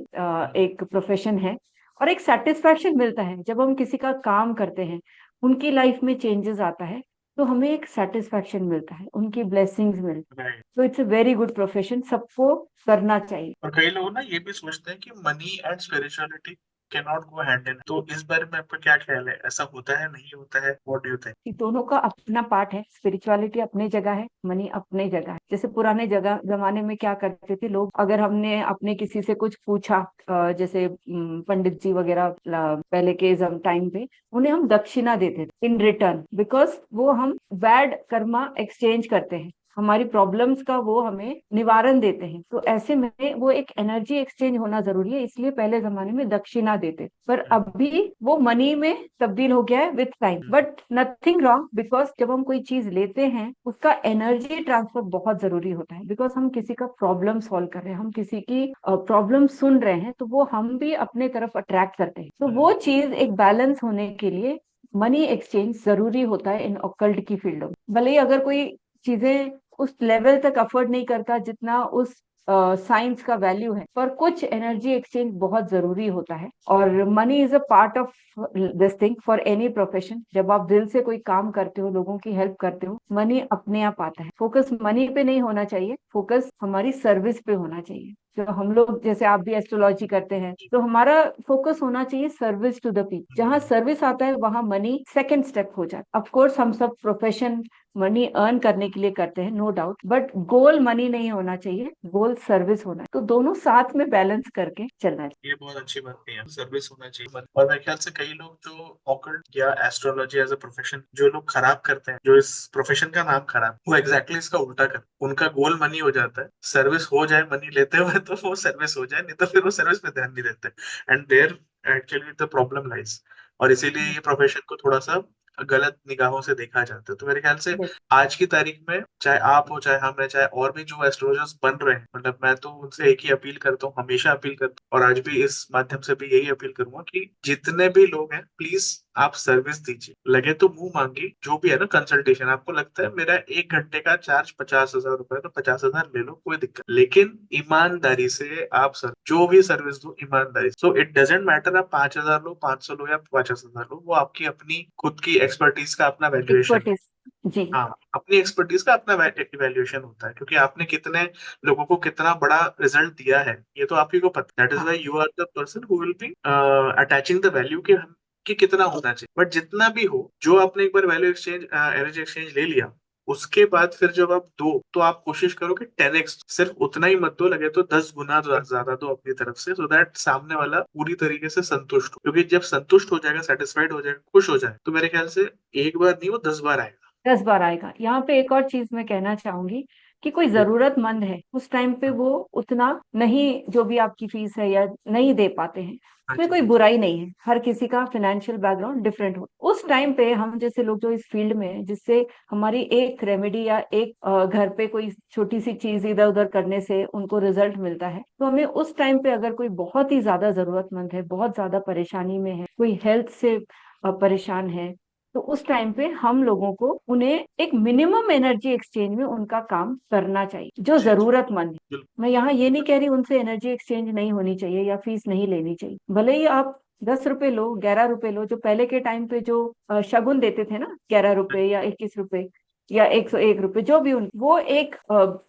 एक प्रोफेशन है। और एक सेटिस्फैक्शन मिलता है जब हम किसी का काम करते हैं, उनकी लाइफ में चेंजेस आता है, तो हमें एक सेटिस्फैक्शन मिलता है, उनकी ब्लेसिंग्स मिलती है। Right. तो it's a very good profession, सबको करना चाहिए। और कई लोग ना ये भी सोचते हैं कि money and spirituality can not go hand in. तो इस बारे में आपका क्या ख्याल है, ऐसा होता है, नहीं होता है, व्हाट डू यू थिंक? कि दोनों का अपना पार्ट है। स्पिरिचुअलिटी अपनी जगह है, मनी अपनी जगह है। जैसे पुराने जगह जमाने में क्या करते थे लोग, अगर हमने अपने किसी से कुछ पूछा, जैसे पंडित जी वगैरह पहले के टाइम पे, उन्हें हम दक्षिणा देते थे इन रिटर्न, बिकॉज वो हम बैड कर्मा एक्सचेंज करते हैं, हमारी प्रॉब्लम्स का वो हमें निवारण देते हैं। तो ऐसे में वो एक एनर्जी एक्सचेंज होना जरूरी है, इसलिए पहले जमाने में दक्षिणा देते। पर अभी वो मनी में तब्दील हो गया है with time, but nothing wrong, because जब हम कोई चीज लेते हैं उसका एनर्जी ट्रांसफर बहुत जरूरी होता है। बिकॉज हम किसी का प्रॉब्लम सॉल्व कर रहे हैं, हम किसी की प्रॉब्लम सुन रहे हैं, तो वो हम भी अपने तरफ अट्रैक्ट करते हैं। तो वो चीज एक बैलेंस होने के लिए मनी एक्सचेंज जरूरी होता है इन ऑकल्ट की फील्ड में। भले ही अगर कोई चीजें उस लेवल तक अफोर्ड नहीं करता जितना उस साइंस का वैल्यू है, पर कुछ एनर्जी एक्सचेंज बहुत जरूरी होता है। और money is a part of this thing for any profession. जब आप दिल से कोई काम करते हो, लोगों की हेल्प करते हो, मनी अपने आप आता है। फोकस मनी पे नहीं होना चाहिए, फोकस हमारी सर्विस पे होना चाहिए। जो हम लोग, जैसे आप भी एस्ट्रोलॉजी करते हैं, तो हमारा फोकस होना चाहिए सर्विस टू द पीपल। जहाँ सर्विस आता है वहां मनी सेकंड स्टेप हो जाता है। ऑफ कोर्स हम सब प्रोफेशन मनी अर्न करने के लिए करते हैं, no doubt, but goal money नहीं होना चाहिए, गोल सर्विस होना है। तो दोनों साथ में बैलेंस करके चलना चाहिए। ये बहुत अच्छी बात कही है, सर्विस होना चाहिए। और मेरे ख्याल से कई लोग जो ऑकल्ट या एस्ट्रोलॉजी एज अ प्रोफेशन जो लोग खराब करते हैं, जो इस प्रोफेशन का नाम खराब, वो एग्जैक्टली इसका उल्टा कर, उनका गोल मनी हो जाता है। सर्विस हो जाए मनी लेते हुए तो वो सर्विस हो जाए, नहीं तो फिर वो सर्विस पे ध्यान नहीं देते। And there actually the problem lies. और इसीलिए ये प्रोफेशन को थोड़ा सा गलत निगाहों से देखा जाता है। तो मेरे ख्याल से आज की तारीख में चाहे आप हो, चाहे हम है, चाहे और भी जो एस्ट्रोलॉजर्स बन रहे हैं, मतलब मैं तो उनसे एक ही अपील करता हूँ, हमेशा अपील करता हूँ, और आज भी इस माध्यम से भी यही अपील करूंगा कि जितने भी लोग हैं प्लीज आप सर्विस दीजिए। लगे तो मुंह मांगी, जो भी है ना, कंसल्टेशन आपको लगता है मेरा 1 घंटे का चार्ज 50,000 रुपए, तो 50,000 ले लो, कोई दिक्कत, लेकिन ईमानदारी से आप सर जो भी सर्विस दो ईमानदारी। सो इट डजेंट मैटर आप 5,000 लो, 500 लो या 50,000 लो, वो आपकी अपनी खुद की एक्सपर्टीज का अपना वैल्यूएशन। एक्सपर्टीज। जी। हाँ, अपनी एक्सपर्टीज का अपना इवैल्यूएशन होता है, क्योंकि आपने कितने लोगों को कितना बड़ा रिजल्ट दिया है ये तो आप ही को पता। दैट इज हाँ। Why you are the person who will be attaching the value कि हम कि कितना होना चाहिए। बट जितना भी हो, जो आपने एक बार वैल्यू एक्सचेंज एनर्जी एक्सचेंज ले लिया, उसके बाद फिर जब आप दो तो आप कोशिश करो कि 10x, सिर्फ उतना ही मत दो, लगे तो 10 गुना ज्यादा दो अपनी तरफ से, सो दैट सामने वाला पूरी तरीके से संतुष्ट हो। क्योंकि जब संतुष्ट हो जाएगा, सेटिस्फाइड हो जाएगा, खुश हो जाए, तो मेरे ख्याल से एक बार नहीं वो 10 बार आएगा। 10 बार आएगा। यहाँ पे एक और चीज मैं कहना चाहूंगी कि कोई जरूरतमंद है, उस टाइम पे वो उतना नहीं, जो भी आपकी फीस है या नहीं दे पाते हैं, हाँ उसमें जी, कोई हाँ जी। बुराई नहीं है। हर किसी का फाइनेंशियल बैकग्राउंड डिफरेंट हो, उस टाइम पे हम जैसे लोग जो इस फील्ड में हैं, जिससे हमारी एक रेमेडी या एक घर पे कोई छोटी सी चीज इधर उधर करने से उनको रिजल्ट मिलता है, तो हमें उस टाइम पे अगर कोई बहुत ही ज्यादा जरूरतमंद है, बहुत ज्यादा परेशानी में है, कोई हेल्थ से परेशान है, तो उस टाइम पे हम लोगों को उन्हें एक मिनिमम एनर्जी एक्सचेंज में उनका काम करना चाहिए, जो जी, जी, जरूरतमंद है। बिल्कुल। मैं यहाँ ये नहीं कह रही उनसे एनर्जी एक्सचेंज नहीं होनी चाहिए या फीस नहीं लेनी चाहिए, भले ही आप 10 रुपए लो, 11 रुपए लो, जो पहले के टाइम पे जो शगुन देते थे ना, 11 रुपए या 21 रुपए या 101 रुपए, जो भी वो एक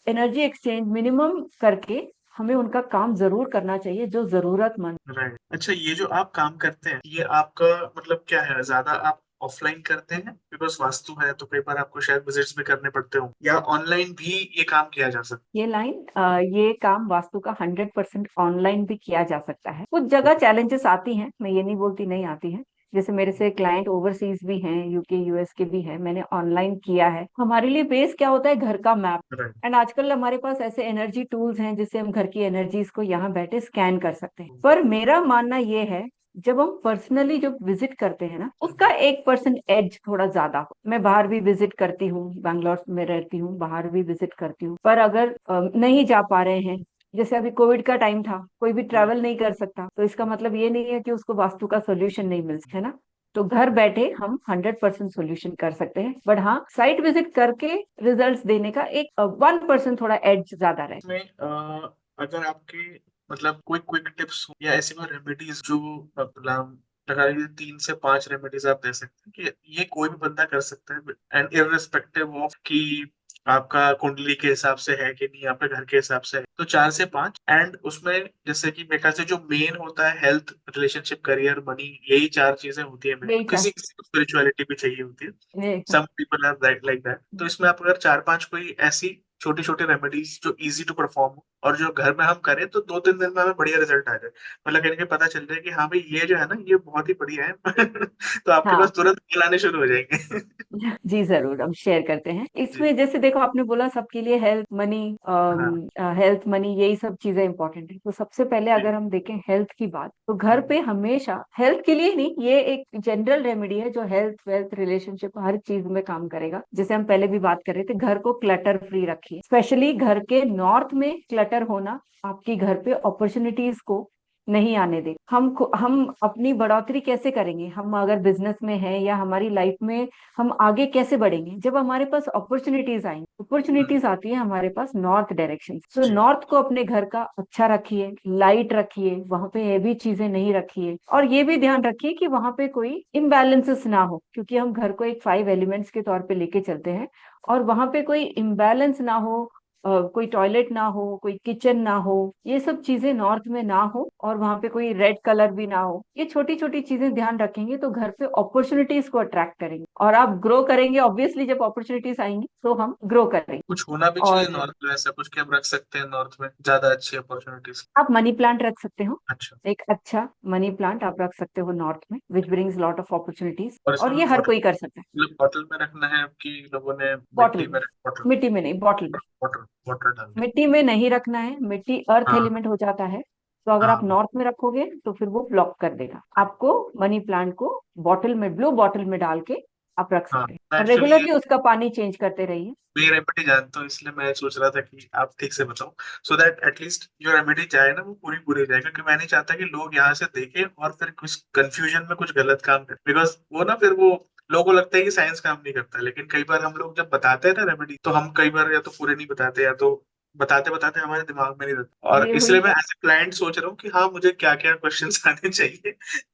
एनर्जी एक्सचेंज मिनिमम करके हमें उनका काम जरूर करना चाहिए, जो जरूरतमंद। राइट। अच्छा, ये जो आप काम करते हैं, ये आपका मतलब क्या है, ज्यादा आप ऑफलाइन करते हैं बिकॉज वास्तु है तो कई बार आपको शायद विजिट्स भी करने पड़ते हो, या ऑनलाइन भी ये काम किया जा सकता ये काम वास्तु का 100% ऑनलाइन भी किया जा सकता है। कुछ जगह चैलेंजेस आती हैं, मैं ये नहीं बोलती नहीं आती हैं। जैसे मेरे से क्लाइंट ओवरसीज भी हैं, यूके यूएस के भी हैं, मैंने ऑनलाइन किया है। हमारे लिए बेस क्या होता है, घर का मैप। है? राइट। एंड आजकल हमारे पास ऐसे एनर्जी टूल्स हैं जिससे हम घर की एनर्जीज को यहाँ बैठे स्कैन कर सकते हैं। पर मेरा मानना ये है, जब हम पर्सनली जब विजिट करते हैं ना, उसका 1% एज थोड़ा ज्यादा हो। मैं बाहर भी विजिट करती हूँ, बैंगलोर में रहती हूँ, बाहर भी विजिट करती हूँ, पर अगर नहीं जा पा रहे हैं, जैसे अभी कोविड का टाइम था, कोई भी ट्रैवल नहीं कर सकता, तो इसका मतलब ये नहीं है कि उसको वास्तु का सोल्यूशन नहीं मिल सकता है ना। तो घर बैठे हम 100% सोल्यूशन कर सकते हैं, बट हाँ, साइट विजिट करके रिजल्ट्स देने का एक 1% थोड़ा एज ज्यादा रहे। इसमें अगर आपके मतलब कोई क्विक टिप्स हो या ऐसी कोई रेमेडीज जो मतलब लगा लीजिए 3 से 5 रेमेडीज आप दे सकते हैं कि ये कोई भी बंदा कर सकता है, एंड इररिस्पेक्टिव ऑफ कि आपका कुंडली के हिसाब से है कि नहीं, आपके घर के हिसाब से है, तो 4 से 5, एंड उसमें जैसे कि मेरे ख्याल से जो मेन होता है हेल्थ, रिलेशनशिप, करियर, मनी, यही 4 चीजें होती है। यही था। किसी किसी को स्पिरिचुअलिटी भी चाहिए होती है, यही था। Some people are that like that. तो इसमें आप अगर 4 5 कोई ऐसी छोटी छोटी रेमेडीज जो इजी टू परफॉर्म हो और जो घर में हम करें तो 2 3 दिन में हमें बढ़िया रिजल्ट आ जाए, मतलब कहीं ना कहीं पता चल जाए कि हाँ भाई ये जो है ना ये बहुत ही बढ़िया है तो आपके पास हाँ। तुरंत कॉल आने शुरू हो जाएंगे। जी जरूर, हम शेयर करते हैं जी। इसमें। जैसे देखो, आपने बोला सबके लिए हेल्थ मनी, हाँ हेल्थ मनी यही सब चीजें इंपॉर्टेंट है। तो सबसे पहले जी। अगर हम देखें हेल्थ की बात, तो घर हम्म, पे हमेशा हेल्थ के लिए ही नहीं, ये एक जनरल रेमेडी है जो हेल्थ वेल्थ रिलेशनशिप हर चीज में काम करेगा। जैसे हम पहले भी बात कर रहे थे, घर को क्लटर फ्री रखिए। स्पेशली घर के नॉर्थ में क्लटर होना आपकी घर पे अपॉर्चुनिटीज को नहीं आने दे। हम अपनी बढ़ोतरी कैसे करेंगे, हम अगर बिजनेस में हैं या हमारी लाइफ में हम आगे कैसे बढ़ेंगे, जब हमारे पास अपॉर्चुनिटीज आएंगी। हम्म, अपॉर्चुनिटीज आती है हमारे पास नॉर्थ डायरेक्शन, तो जी। नॉर्थ को अपने घर का अच्छा रखिए, लाइट रखिए, वहां पे हैवी चीजें नहीं रखिए, और ये भी ध्यान रखिए कि वहां पे कोई इम्बैलेंसेस ना हो, क्योंकि हम घर को एक 5 एलिमेंट्स के तौर पे लेके चलते हैं। और वहां पे कोई इम्बैलेंस ना हो, कोई टॉयलेट ना हो, कोई किचन ना हो, ये सब चीजें नॉर्थ में ना हो, और वहां पे कोई रेड कलर भी ना हो। ये छोटी छोटी चीजें ध्यान रखेंगे तो घर पे अपॉर्चुनिटीज को अट्रैक्ट करेंगे, और आप ग्रो करेंगे। ऑब्वियसली जब अपॉर्चुनिटीज आएंगी तो हम ग्रो करेंगे। कुछ होना भी चाहिए और नॉर्थ में, ऐसा कुछ कि हम रख सकते हैं नॉर्थ में ज्यादा अच्छी अपॉर्चुनिटीज? आप मनी प्लांट रख सकते हो, अच्छा। एक अच्छा मनी प्लांट आप रख सकते हो नॉर्थ में, which brings lot of opportunities, और और इसमें ये हर बॉटल, कोई कर सकता है। मतलब बॉटल में रखना है आपकी लोगों ने, बॉटल मिट्टी में, में? बॉटल, मिट्टी में नहीं, बॉटल में। वाटर, वाटर डाल के। मिट्टी में नहीं रखना है, मिट्टी अर्थ हाँ एलिमेंट हो जाता है। तो अगर आप हाँ। नॉर्थ में रखोगे तो फिर वो ब्लॉक कर देगा आपको। मनी प्लांट को बॉटल में, ब्लू बॉटल में डाल के आप रख हाँ, सकते हैं, मैं और एक्चुअली ये रेगुलरली उसका पानी चेंज करते रहिए। मैं रेमेडी जानता हूँ, इसलिए मैं सोच रहा था कि आप ठीक से बताओ, सो दैट एटलीस्ट जो रेमेडी जाए ना वो पूरी पूरी जाए, क्योंकि मैं नहीं चाहता कि लोग यहाँ से देखें और फिर कुछ कंफ्यूजन में कुछ गलत काम करें, बिकॉज वो ना फिर वो लोगों को लगता है कि साइंस काम नहीं करता, लेकिन कई बार हम लोग जब बताते हैं ना रेमेडी, तो हम कई बार या तो पूरे नहीं बताते या तो बताते बताते हमारे दिमाग में नहीं रहता, और ये इसलिए हुई मैं एज ए क्लाइंट सोच रहा हूँ कि हाँ मुझे क्या क्या क्वेश्चंस आने चाहिए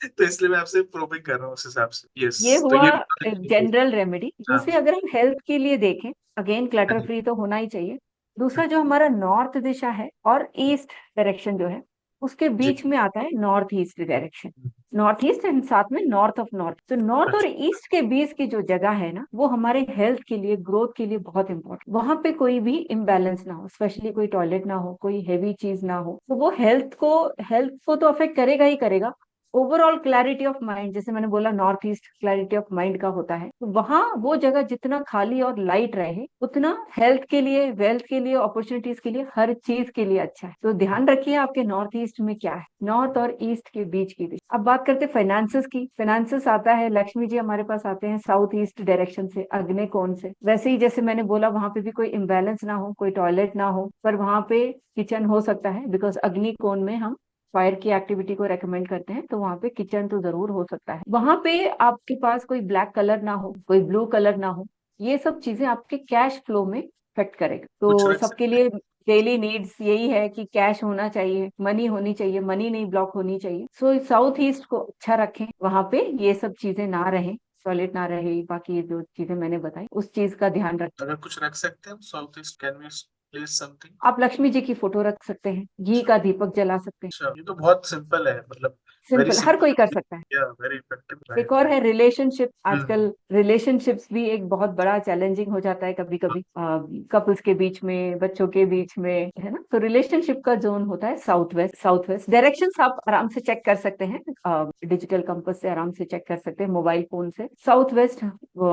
तो इसलिए मैं आपसे प्रोबिंग कर रहा हूँ उस हिसाब से। यस, ये तो हुआ ये जनरल रेमेडी। हाँ दूसरी अगर हम हेल्थ के लिए देखें, अगेन हाँ क्लटर जी, फ्री तो होना ही चाहिए। दूसरा, जो हमारा नॉर्थ दिशा है और ईस्ट डायरेक्शन जो है, उसके जी। बीच में आता है north east direction. North east and साथ में नॉर्थ ऑफ नॉर्थ, तो नॉर्थ और अच्छा। ईस्ट के बीच की जो जगह है ना, वो हमारे हेल्थ के लिए, ग्रोथ के लिए बहुत इंपॉर्टेंट। वहां पे कोई भी इम्बैलेंस ना हो, स्पेशली कोई टॉयलेट ना हो, कोई हैवी चीज ना हो, तो वो हेल्थ को तो अफेक्ट करेगा ही करेगा। ओवरऑल क्लैरिटी ऑफ माइंड, जैसे मैंने बोला north east clarity of mind का होता है, तो वहाँ वो जगह जितना खाली और लाइट रहे उतना हेल्थ के लिए, वेल्थ के लिए, अपॉर्चुनिटीज के लिए, हर चीज के लिए अच्छा है। तो ध्यान रखिए आपके नॉर्थ ईस्ट में क्या है, नॉर्थ और ईस्ट के बीच की दिशा। अब बात करते हैं फाइनेंसेस की। फाइनेंसेस आता है, लक्ष्मी जी हमारे पास आते हैं साउथ ईस्ट डायरेक्शन से, अग्नि कोण से। वैसे ही जैसे मैंने बोला वहां पे भी कोई इम्बेलेंस ना हो, कोई टॉयलेट ना हो, पर वहां पे किचन हो सकता है, बिकॉज अग्नि कोण में हम फायर की एक्टिविटी को रेकमेंड करते हैं, तो वहां पे किचन तो जरूर हो सकता है। वहां पे आपके पास कोई ब्लैक कलर ना हो, कोई ब्लू कलर ना हो, ये सब चीजें आपके कैश फ्लो में इफेक्ट करेगा। कुछ तो रख सबके सकते हैं। लिए डेली नीड्स यही है कि कैश होना चाहिए, मनी होनी चाहिए, मनी नहीं ब्लॉक होनी चाहिए। सो साउथ ईस्ट को अच्छा रखें, वहां पे ये सब चीजें ना रहे, सॉलिड ना रहे, बाकी ये जो चीजें मैंने बताई उस चीज का ध्यान रखें। अगर कुछ रख सकते हैं south east, can we place something? आप लक्ष्मी जी की फोटो रख सकते हैं, घी का दीपक जला सकते हैं। अच्छा, ये तो बहुत सिंपल है, मतलब वेरी सिंपल, हर कोई कर सिंपल, सकता है। या वेरी इफेक्टिव, एक राइट और राइट। है रिलेशनशिप। हम्म। आजकल रिलेशनशिप्स भी एक बहुत बड़ा चैलेंजिंग हो जाता है कभी कभी, कपल्स के बीच में, बच्चों के बीच में, है ना। तो रिलेशनशिप का जोन होता है south west. South west directions आप आराम से चेक कर सकते हैं, डिजिटल कंपास से आराम से चेक कर सकते हैं, मोबाइल फोन से। साउथ वेस्ट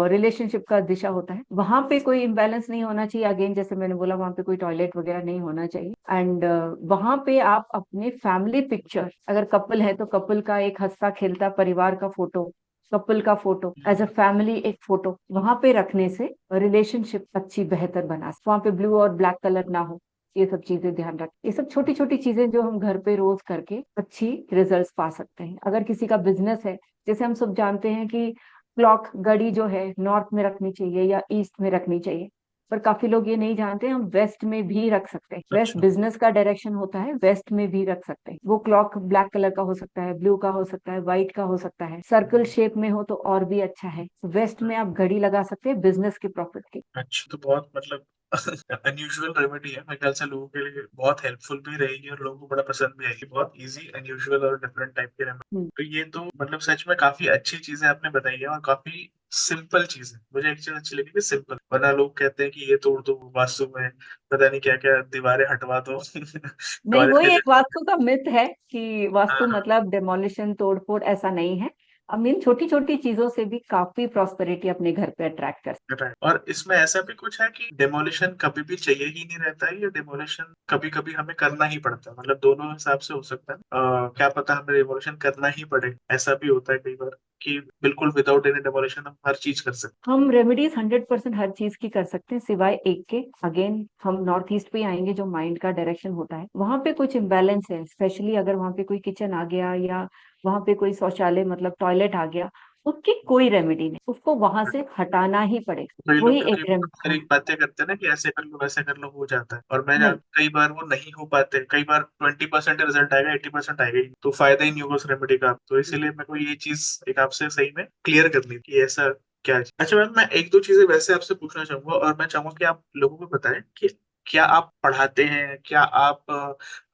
रिलेशनशिप का दिशा होता है, वहां पे कोई इम्बैलेंस नहीं होना चाहिए। अगेन जैसे मैंने बोला, वहां पे कोई टॉयलेट वगैरह नहीं होना चाहिए। एंड वहां पे आप अपने फैमिली पिक्चर, अगर कपल है तो कपल का एक हंसता खेलता परिवार का फोटो, कपल का फोटो एज अ फैमिली, एक फोटो वहां पे रखने से रिलेशनशिप अच्छी बेहतर बना। वहां पे ब्लू और ब्लैक कलर ना हो, ये सब चीजें ध्यान रखें। ये सब छोटी छोटी चीजें जो हम घर पे रोज करके अच्छी रिजल्ट्स पा सकते हैं। अगर किसी का बिजनेस है, जैसे हम सब जानते हैं कि क्लॉक घड़ी जो है नॉर्थ में रखनी चाहिए या ईस्ट में रखनी चाहिए, पर काफी लोग ये नहीं जानते, हम वेस्ट में भी रख सकते हैं। वेस्ट अच्छा। बिजनेस का डायरेक्शन होता है, वेस्ट में भी रख सकते हैं। वो क्लॉक ब्लैक कलर का हो सकता है, ब्लू का हो सकता है, व्हाइट का हो सकता है, सर्कल शेप में हो तो और भी अच्छा है। वेस्ट में आप घड़ी लगा सकते हैं बिजनेस के प्रॉफिट के। अच्छा, तो बहुत मतलब अनयूजुअल रेमेडी है, मेरे ख्याल से लोगों के लिए बहुत हेल्पफुल भी रहेगी और लोगों को बड़ा पसंद भी आएगी। बहुत इजी, अनयूजुअल और डिफरेंट टाइप की रेमेडी। हम्म। तो ये तो मतलब सच में काफी अच्छी चीजें आपने बताई है और काफी सिंपल चीजें। मुझे एक चीज अच्छी लगी कि सिंपल, वरना लोग कहते हैं कि ये तोड़ दो वास्तु में, पता नहीं क्या क्या दीवारें हटवा दो नहीं, टॉयलेट वही के एक वास्तु का मिथ है कि वास्तु जगह। मतलब डेमोलिशन, तोड़फोड़, ऐसा नहीं है। हम इन छोटी छोटी चीजों से भी काफी प्रॉस्पेरिटी अपने घर पे अट्रैक्ट कर सकते राइट। और इसमें ऐसा भी कुछ है कि डेमोलिशन कभी भी चाहिए ही नहीं रहता है, या डेमोलिशन कभी कभी हमें करना ही पड़ता है, मतलब दोनों हिसाब से हो सकता है। क्या पता हमें डेमोलिशन करना ही पड़े, ऐसा भी होता है कई बार कि बिल्कुल विदाउट एनी डेमोलिशन हम हर चीज कर सकते हैं। हम रेमेडीज 100% हर चीज की कर सकते हैं सिवाय एक के। अगेन हम नॉर्थ ईस्ट पे आएंगे, जो माइंड का डायरेक्शन होता है, वहां पे कुछ इम्बैलेंस है, स्पेशली अगर वहां पे कोई किचन आ गया या वहां पे कोई शौचालय मतलब टॉयलेट आ गया, उसकी कोई रेमेडी नहीं, उसको वहां हैं। से हटाना ही पड़ेगा। कई लोग वही क्योंकि एक बहुत हाँ। सारी बातें करते हैं ना कि ऐसे कर लो वैसे कर लो, हो जाता है, और मैं नहीं, कई बार वो नहीं हो पाते, कई बार 20% रिजल्ट आएगा, 80% आएगा ही, तो फायदा ही नहीं होगा उस रेमेडी का। तो इसीलिए मेरे को ये चीज एक आपसे सही में क्लियर करनी थी, ऐसा क्या है। अच्छा मैम, मैं एक दो चीजें वैसे आपसे पूछना चाहूंगा, और मैं चाहूंगा कि आप लोगों को बताएं कि क्या आप पढ़ाते हैं, क्या आप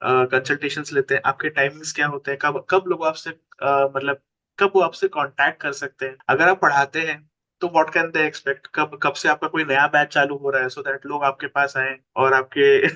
कंसल्टेशंस लेते हैं, आपके टाइमिंग्स क्या होते हैं, कब कब लोग आपसे मतलब कब वो आपसे कांटेक्ट कर सकते हैं। अगर आप पढ़ाते हैं तो व्हाट कैन दे एक्सपेक्ट, कब कब से आपका कोई नया बैच चालू हो रहा है, सो दैट लोग आपके पास आए और आपके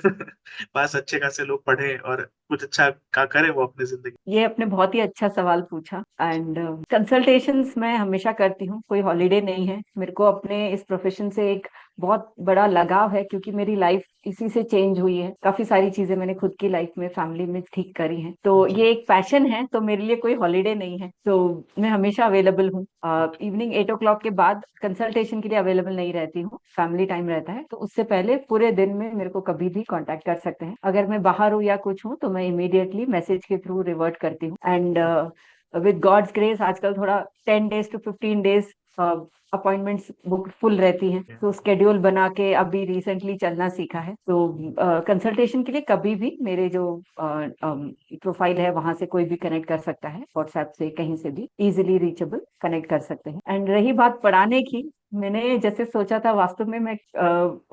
पास अच्छे खासे लोग पढ़े और कुछ अच्छा का करें वो अपनी जिंदगी। ये आपने बहुत ही अच्छा सवाल पूछा। एंड कंसल्टेशंस मैं हमेशा करती हूँ, कोई हॉलीडे नहीं है। मेरे को अपने इस प्रोफेशन से एक बहुत बड़ा लगाव है, क्योंकि मेरी लाइफ इसी से चेंज हुई है। काफी सारी चीजें मैंने खुद की लाइफ में, फैमिली में ठीक करी हैं, तो जी। ये एक पैशन है, तो मेरे लिए कोई हॉलीडे नहीं है। तो मैं हमेशा अवेलेबल हूँ। इवनिंग 8 o'clock के बाद कंसल्टेशन के लिए अवेलेबल नहीं रहती हूँ, फैमिली टाइम रहता है, तो उससे पहले पूरे दिन में मेरे को कभी भी कांटेक्ट कर सकते हैं। अगर मैं बाहर हूँ या कुछ हूँ तो मैं इमीडिएटली मैसेज के थ्रू रिवर्ट करती हूँ। एंड विद गॉड्स ग्रेस आजकल थोड़ा 10 days to 15 days appointments book full रहती हैं, तो स्केड्यूल बना के अभी रिसेंटली चलना सीखा है। तो कंसल्टेशन के लिए कभी भी मेरे जो प्रोफाइल है वहां से कोई भी कनेक्ट कर सकता है, व्हाट्सएप से कहीं से भी इजीली रीचेबल कनेक्ट कर सकते हैं। एंड रही बात पढ़ाने की, मैंने जैसे सोचा था वास्तु में मैं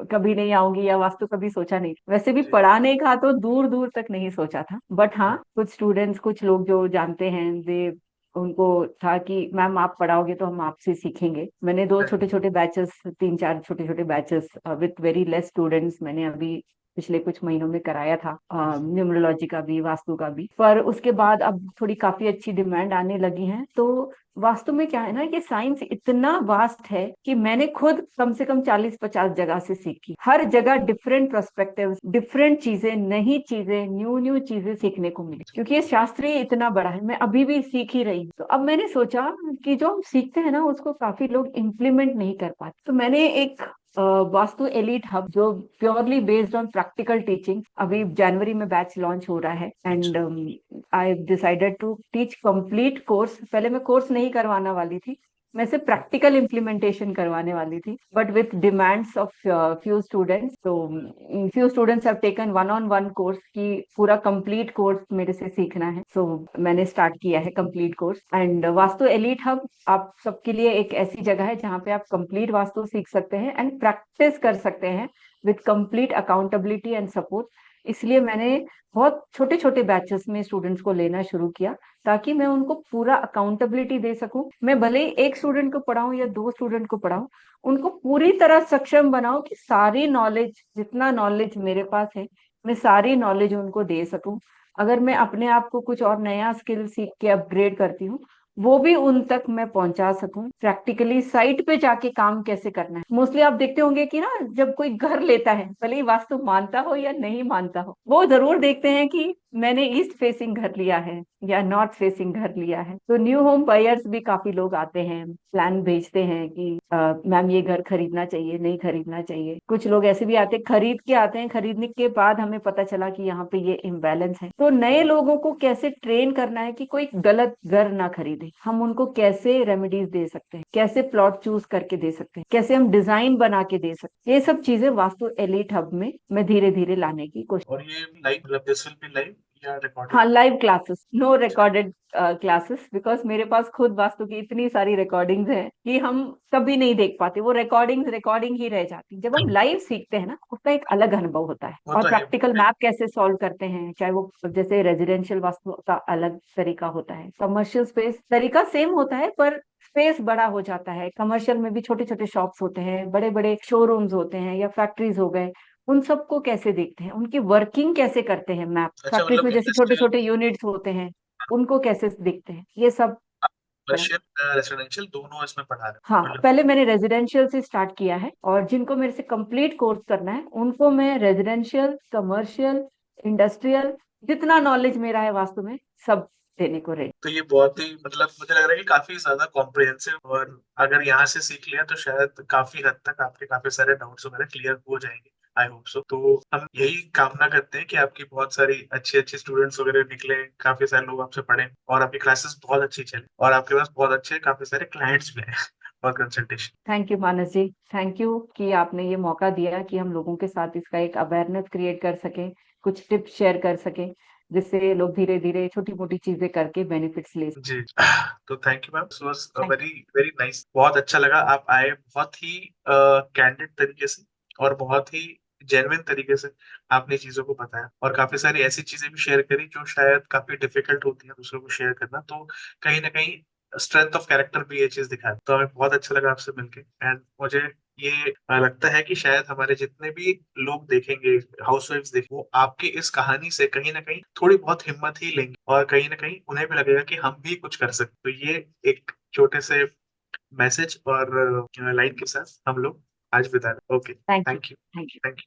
कभी नहीं आऊंगी, या वास्तु कभी सोचा नहीं, वैसे भी जी। पढ़ाने का तो दूर दूर तक नहीं सोचा था। बट हाँ, कुछ स्टूडेंट्स, कुछ लोग जो जानते हैं, दे उनको था कि मैम आप पढ़ाओगे तो हम आपसे सीखेंगे। मैंने दो छोटे छोटे बैचेस, 3 4 छोटे छोटे batches with very less students मैंने अभी पिछले कुछ महीनों में कराया था, न्यूमरोलॉजी का भी, वास्तु का भी। पर उसके बाद अब थोड़ी काफी अच्छी डिमांड आने लगी है। तो वास्तु में क्या है ना कि साइंस इतना वास्ट है कि मैंने खुद कम से कम 40-50 जगह से सीखी। हर जगह डिफरेंट पर्सपेक्टिव्स, डिफरेंट चीजें, नई चीजें, न्यू न्यू चीजें सीखने को मिली, क्योंकि ये शास्त्र ही इतना बड़ा है। मैं अभी भी सीख ही रही हूँ। तो अब मैंने सोचा कि जो हम सीखते हैं ना उसको काफी लोग इम्प्लीमेंट नहीं कर पाते। तो मैंने एक वास्तु एलीट हब, जो purely based on practical teaching, अभी जनवरी में बैच लॉन्च हो रहा है। And I decided to teach complete course. पहले मैं कोर्स नहीं करवाना वाली थी, मैं सिर्फ प्रैक्टिकल इम्प्लीमेंटेशन करवाने वाली थी, but with demands of few students. तो few students have taken one on one course की पूरा कंप्लीट कोर्स मेरे से सीखना है। सो मैंने स्टार्ट किया है complete course. And vastu elite hub आप सबके लिए एक ऐसी जगह है जहाँ पे आप कंप्लीट वास्तु सीख सकते हैं एंड प्रैक्टिस कर सकते हैं with complete accountability and support. इसलिए मैंने बहुत छोटे छोटे बैचेस में स्टूडेंट्स को लेना शुरू किया, ताकि मैं उनको पूरा अकाउंटेबिलिटी दे सकूं। मैं भले ही एक स्टूडेंट को पढ़ाऊं या दो स्टूडेंट को पढ़ाऊं, उनको पूरी तरह सक्षम बनाऊं कि सारी नॉलेज, जितना नॉलेज मेरे पास है, मैं सारी नॉलेज उनको दे सकूं। अगर मैं अपने आप को कुछ और नया स्किल सीख के अपग्रेड करती हूँ, वो भी उन तक मैं पहुंचा सकूं। प्रैक्टिकली साइट पे जाके काम कैसे करना है। मोस्टली आप देखते होंगे कि ना, जब कोई घर लेता है, भले ही वास्तु मानता हो या नहीं मानता हो, वो जरूर देखते हैं कि मैंने ईस्ट फेसिंग घर लिया है या नॉर्थ फेसिंग घर लिया है। तो न्यू होम बायर्स भी काफी लोग आते हैं, प्लान भेजते हैं कि मैम ये घर खरीदना चाहिए, नहीं खरीदना चाहिए। कुछ लोग ऐसे भी आते हैं, खरीद के आते हैं, खरीदने के बाद हमें पता चला कि यहाँ पे ये इम्बैलेंस है। तो नए लोगों को कैसे ट्रेन करना है कि कोई गलत घर ना खरीदे, हम उनको कैसे रेमेडीज दे सकते हैं, कैसे प्लॉट चूज करके दे सकते हैं, कैसे हम डिजाइन बना के दे सकते हैं, ये सब चीजें वास्तु एलीट हब में मैं धीरे धीरे लाने की कोशिश। और ये लाइव, मतलब दिस विल बी लाइव या रिकॉर्डेड? हाँ, live classes, no recorded classes, because मेरे पास खुद वास्तु की इतनी सारी रिकॉर्डिंग्स हैं कि हम कभी नहीं देख पाते। वो रिकॉर्डिंग्स रिकॉर्डिंग ही रह जाती। जब हम लाइव सीखते हैं ना, उसका एक अलग अनुभव होता है। वो और तो है। प्रैक्टिकल मैप कैसे सॉल्व करते हैं, चाहे वो जैसे रेजिडेंशियल वास्तु का अलग तरीका होता है, कमर्शियल स्पेस तरीका सेम होता है, पर स्पेस बड़ा हो जाता है। कमर्शियल में भी छोटे छोटे शॉप्स होते हैं, बड़े बड़े शोरूम्स होते हैं, या फैक्ट्रीज हो गए। उन सबको कैसे देखते हैं, उनकी वर्किंग कैसे करते हैं मैप, अच्छा, फैक्ट्रीज मतलब में जैसे छोटे इंडस्ट्रियल, छोटे यूनिट्स होते हैं, उनको कैसे देखते हैं, ये सब। कमर्शियल, रेसिडेंशियल दोनों इसमें पढ़ा रहे हाँ, हो मतलब? पहले मैंने रेजिडेंशियल से स्टार्ट किया है, और जिनको मेरे से कंप्लीट कोर्स करना है उनको मैं रेजिडेंशियल, कमर्शियल, इंडस्ट्रियल, जितना नॉलेज मेरा है वास्तु में, सब देने को रेडी। तो ये बहुत ही, मतलब मुझे लग रहा है कि काफी ज्यादा कॉम्प्रिहेंसिव, और अगर यहाँ से सीख लिया तो शायद काफी हद तक आपके काफी सारे डाउट्स वगैरह क्लियर हो जाएंगे। I hope so. तो हम यही कामना करते हैं कि आपकी बहुत सारी अच्छी अच्छी स्टूडेंट्स वगैरह निकले, काफी सारे लोग आपसे पढ़े, और आपकी क्लासेस बहुत अच्छी चले, और आपके पास बहुत अच्छे काफी सारे क्लाइंट्स भी हैं और consultation. Thank you Manas ji, thank you कि आपने ये मौका दिया कि हम लोगों के साथ इसका एक अवेयरनेस क्रिएट कर सके, कुछ टिप्स शेयर कर सके, जिससे लोग धीरे धीरे छोटी मोटी चीजें करके बेनिफिट्स ले सकें। जी। तो thank you ma'am, was thank very very nice, बहुत अच्छा लगा। आप आए बहुत ही कैंडिड तरीके से और बहुत ही जेन्युइन तरीके से आपने चीजों को बताया, और काफी सारी ऐसी चीजें भी शेयर करी जो शायद काफी डिफिकल्ट होती है दूसरों को शेयर करना। तो कहीं ना कहीं स्ट्रेंथ ऑफ कैरेक्टर भी ये चीज दिखाती है। तो हमें बहुत अच्छा लगा आपसे मिलके, एंड मुझे ये लगता है कि शायद हमारे जितने भी लोग देखेंगे, हाउसवाइफ्स देखेंगे, वो आपकी इस कहानी से कहीं ना कहीं थोड़ी बहुत हिम्मत ही लेंगे, और कहीं ना कहीं उन्हें भी लगेगा कि हम भी कुछ कर सकते। तो ये एक छोटे से मैसेज और लाइन के साथ हम लोग आज विदा। Okay, thank you. Thank you. Thank you. Thank you.